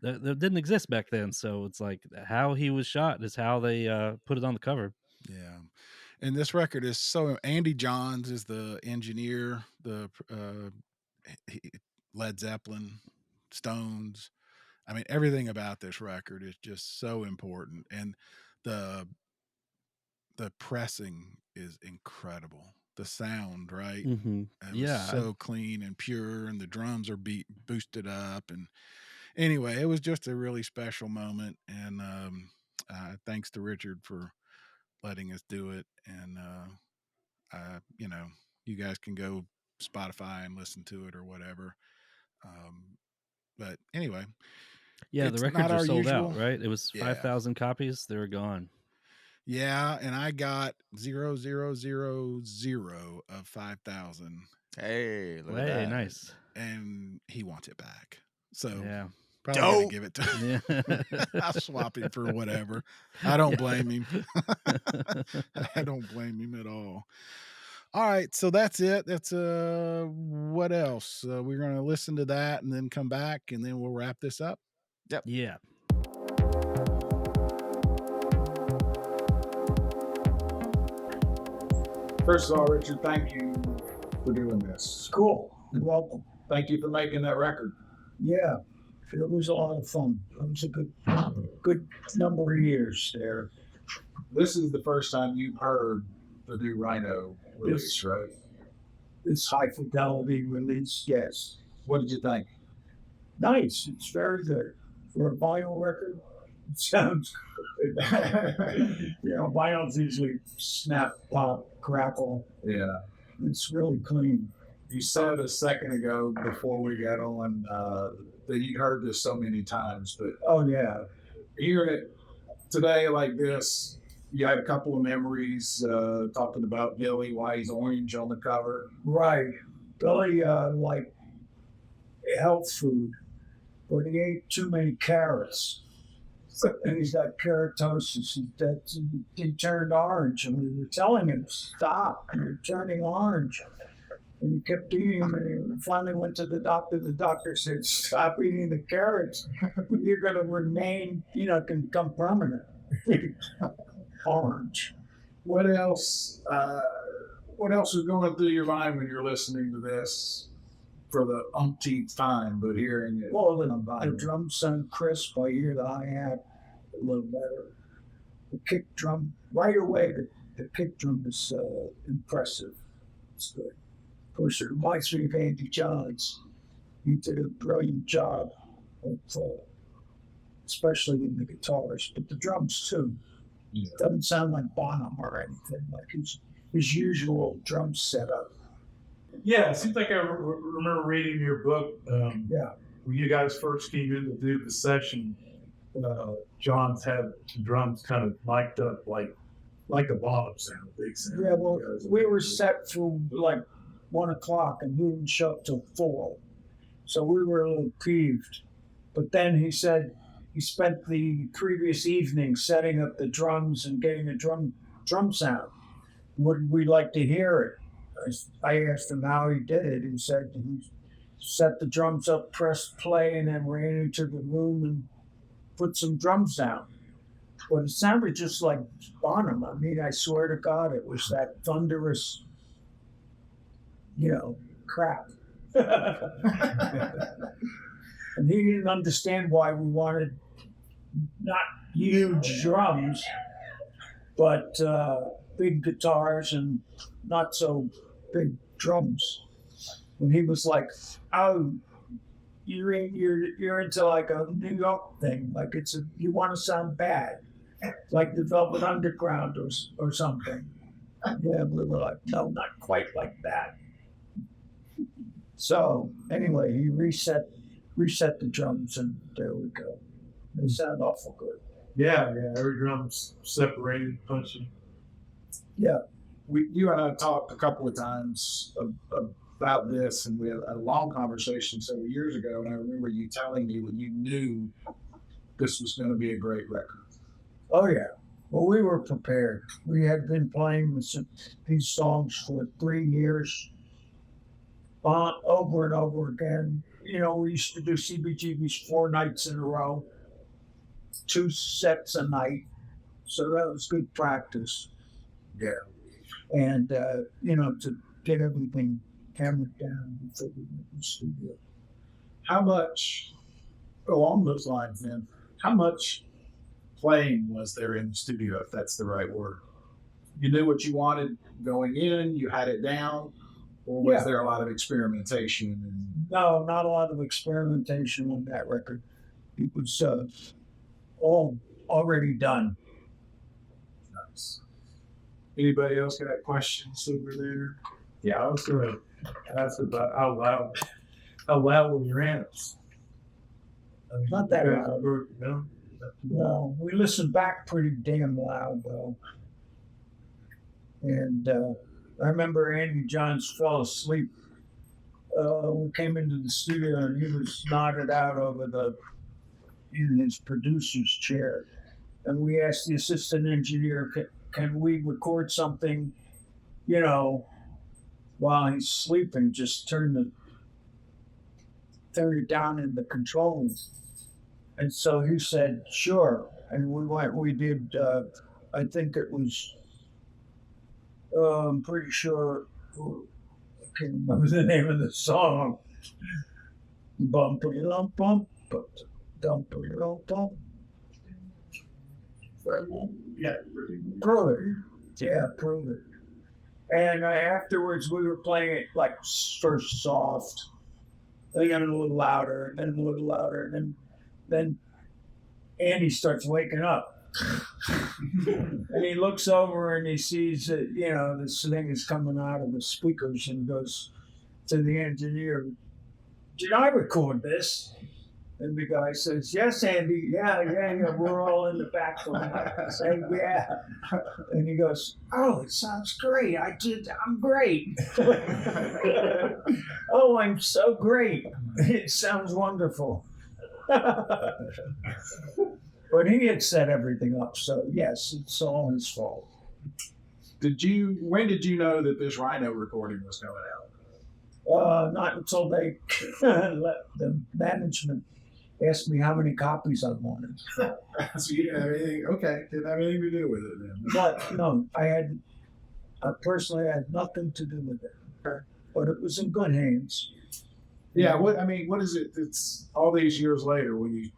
That didn't exist back then. So it's like how he was shot is how they put it on the cover. Yeah. And this record is Andy Johns is the engineer, the Led Zeppelin, Stones. I mean, everything about this record is just so important, and the the pressing is incredible. The sound, right? It was Yeah. so clean and pure, and the drums are boosted up. And anyway, it was just a really special moment. And thanks to Richard for letting us do it. And you know, you guys can go Spotify and listen to it or whatever. Um, but anyway, Yeah, the it's not records are our sold out, usual. right? It was Yeah. 5,000 copies. They were gone. Yeah, and I got 0.0000 of 5,000. Hey, look at Hey, that. nice. And he wants it back. So Yeah. probably gonna Dope. give it to him. Yeah. I'll swap him for whatever. I don't Yeah. blame him. I don't blame him at all. All right, so that's it. That's what else? We're gonna listen to that and then come back and then we'll wrap this up. Yep. Yeah. First of all, Richard, thank you for doing this. Cool. You're welcome. Thank you for making that record. Yeah, it was a lot of fun. It was a good number of years there. This is the first time you've heard the new Rhino release, right? This high fidelity release, yes. What did you think? Nice. It's very good. For a vinyl record, it sounds good. Vinyl's usually snap, pop, crackle. Yeah. It's really clean. You said a second ago before we got on that you heard this so many times, but Oh, yeah. hearing it today like this, you had a couple of memories talking about Billy, why he's orange on the cover. Right. Billy liked health food, but he ate too many carrots. And he's got keratosis. He turned orange, and we were telling him, stop, you're turning orange. And he kept eating them, and he finally went to the doctor. The doctor said, stop eating the carrots. You're going to remain, can become permanent. Orange. What else? What else is going through your mind when you're listening to this for the umpteenth time, but hearing it? Well, the drums sound crisp. I hear the hi-hat a little better. The kick drum, right away, the kick drum is impressive. It's good. Of course, it reminds me of Andy Johns. He did a brilliant job, especially in the guitars, but the drums too. Yeah. It doesn't sound like Bonham or anything, like his usual drum setup. Yeah, it seems like I remember reading your book. Yeah. When you guys first came in to do the session, John's had the drums kind of mic'd up like a bottom sound, a big sound. Yeah, well, we were set for like 1 o'clock and he didn't show up till 4. So we were a little peeved. But then he said he spent the previous evening setting up the drums and getting a drum sound. Would we like to hear it? I asked him how he did it. He said he set the drums up, pressed play, and then ran into the room and put some drums down. But it sounded just like Bonham. I mean, I swear to God, it was that thunderous, crap. And he didn't understand why we wanted not huge drums, but big guitars and not so big drums. And he was like, "Oh, you're into like a New York thing, like you want to sound bad, like the Velvet Underground or something." Yeah, we were like, "No, not quite like that." So anyway, he reset the drums, and there we go. They sound awful good. Yeah, every drum's separated, punching. Yeah. You and I talked a couple of times about this, and we had a long conversation several years ago, and I remember you telling me when you knew this was going to be a great record. Oh, yeah. Well, we were prepared. We had been playing these songs for 3 years, over and over again. We used to do CBGBs 4 nights in a row, 2 sets a night. So that was good practice. Yeah. And, to get everything hammered down before we went to the studio. How much along those lines, then, how much playing was there in the studio, if that's the right word? You knew what you wanted going in, you had it down, or was Yeah. there a lot of experimentation? No, not a lot of experimentation on that record. It was all already done. Nice. Anybody else got questions over there? Yeah, I was going to ask about how loud were your amps? I mean, Not that you guys loud. were, no? No, we listened back pretty damn loud though. And I remember Andy Johns fell asleep. We came into the studio and he was nodded out in his producer's chair. And we asked the assistant engineer, can we record something, while he's sleeping, just turn it down in the controls. And so he said, sure. And we did, I think it was, I'm pretty sure, I can't remember the name of the song. Bumpity lump bump, dumpity lump bump. Yeah. Prove it. Yeah, prove it. And afterwards, we were playing it like first soft, then a little louder, then a little louder, and then Andy starts waking up. And he looks over and he sees that, this thing is coming out of the speakers and goes to the engineer, did I record this? And the guy says, yes, Andy, yeah, we're all in the background. I say, yeah. And he goes, oh, it sounds great. I'm great. Oh, I'm so great. It sounds wonderful. But he had set everything up, so yes, it's all his fault. When did you know that this Rhino recording was coming out? Not until they the management asked me how many copies I wanted. So you didn't have anything, okay, didn't have anything to do with it then. But no, I personally had nothing to do with it. But it was in good hands. Yeah, what is it? It's all these years later when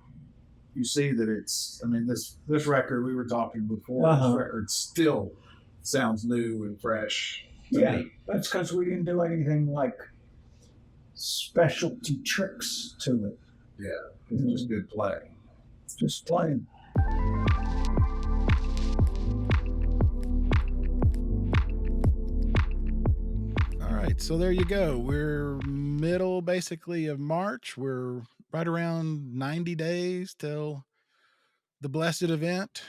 you see that it's, this record, we were talking before, This record still sounds new and fresh. Yeah, that's because we didn't do anything like specialty tricks to it. Yeah, it's just good play. Just playing. All right, so there you go. We're middle basically of March. We're right around 90 days till the blessed event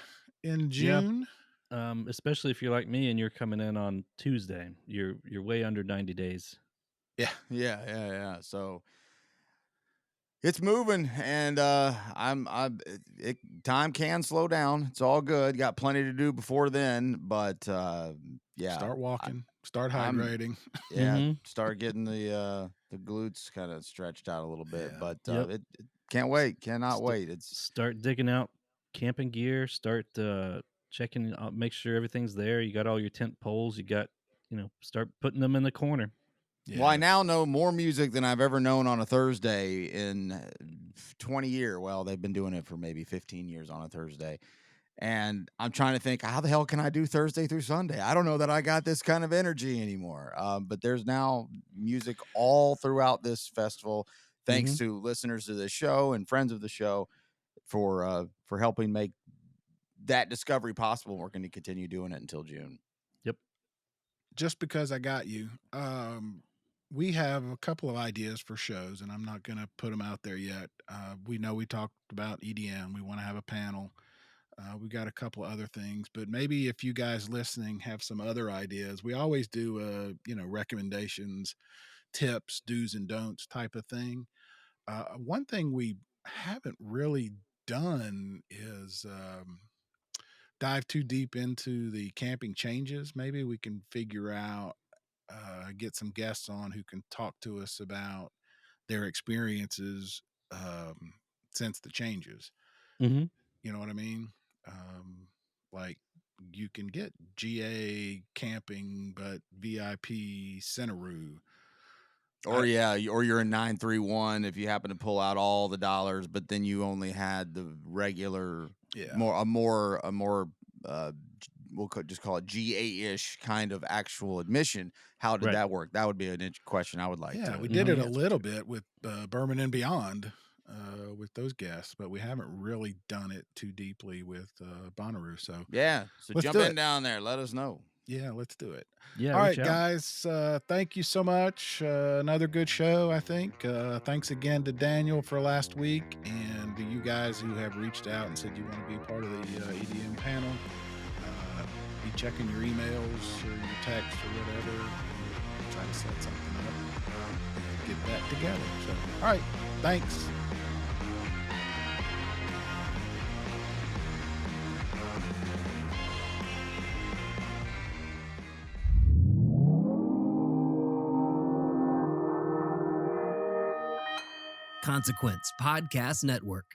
in June. Especially if you're like me and you're coming in on Tuesday, you're way under 90 days. Yeah. So it's moving, and time can slow down. It's all good. Got plenty to do before then, but yeah. Start walking. Start hydrating. Start getting the glutes kind of stretched out a little bit. Yeah. But it can't wait. Cannot wait. Start digging out camping gear. Start checking, make sure everything's there. You got all your tent poles. You got, start putting them in the corner. Yeah. Well, I now know more music than I've ever known on a Thursday in 20 years. Well, they've been doing it for maybe 15 years on a Thursday. And I'm trying to think, how the hell can I do Thursday through Sunday? I don't know that I got this kind of energy anymore. But there's now music all throughout this festival. Thanks to listeners to the show and friends of the show for helping make that discovery possible. We're going to continue doing it until June. Yep. Just because I got you. We have a couple of ideas for shows, and I'm not going to put them out there yet. We know we talked about EDM. We want to have a panel. We got a couple of other things, but maybe if you guys listening have some other ideas, we always do, recommendations, tips, do's and don'ts type of thing. One thing we haven't really done is dive too deep into the camping changes. Maybe we can figure out, get some guests on who can talk to us about their experiences since the changes. Mm-hmm. You know what I mean? Like you can get GA camping, but VIP Outeroo. or you're a 931 if you happen to pull out all the dollars, but then you only had the regular, more we'll just call it GA-ish kind of actual admission. How did that work? That would be an question I would like. Yeah, to we did it a little bit with Berman and Beyond with those guests, but we haven't really done it too deeply with Bonnaroo. So jump in down there. Let us know. Yeah, let's do it. Yeah. All right, guys. Thank you so much. Another good show, I think. Thanks again to Daniel for last week, and to you guys who have reached out and said you want to be part of the EDM panel. Be checking your emails or your texts or whatever. Try to set something up and get that together. So, all right. Thanks. Consequence Podcast Network.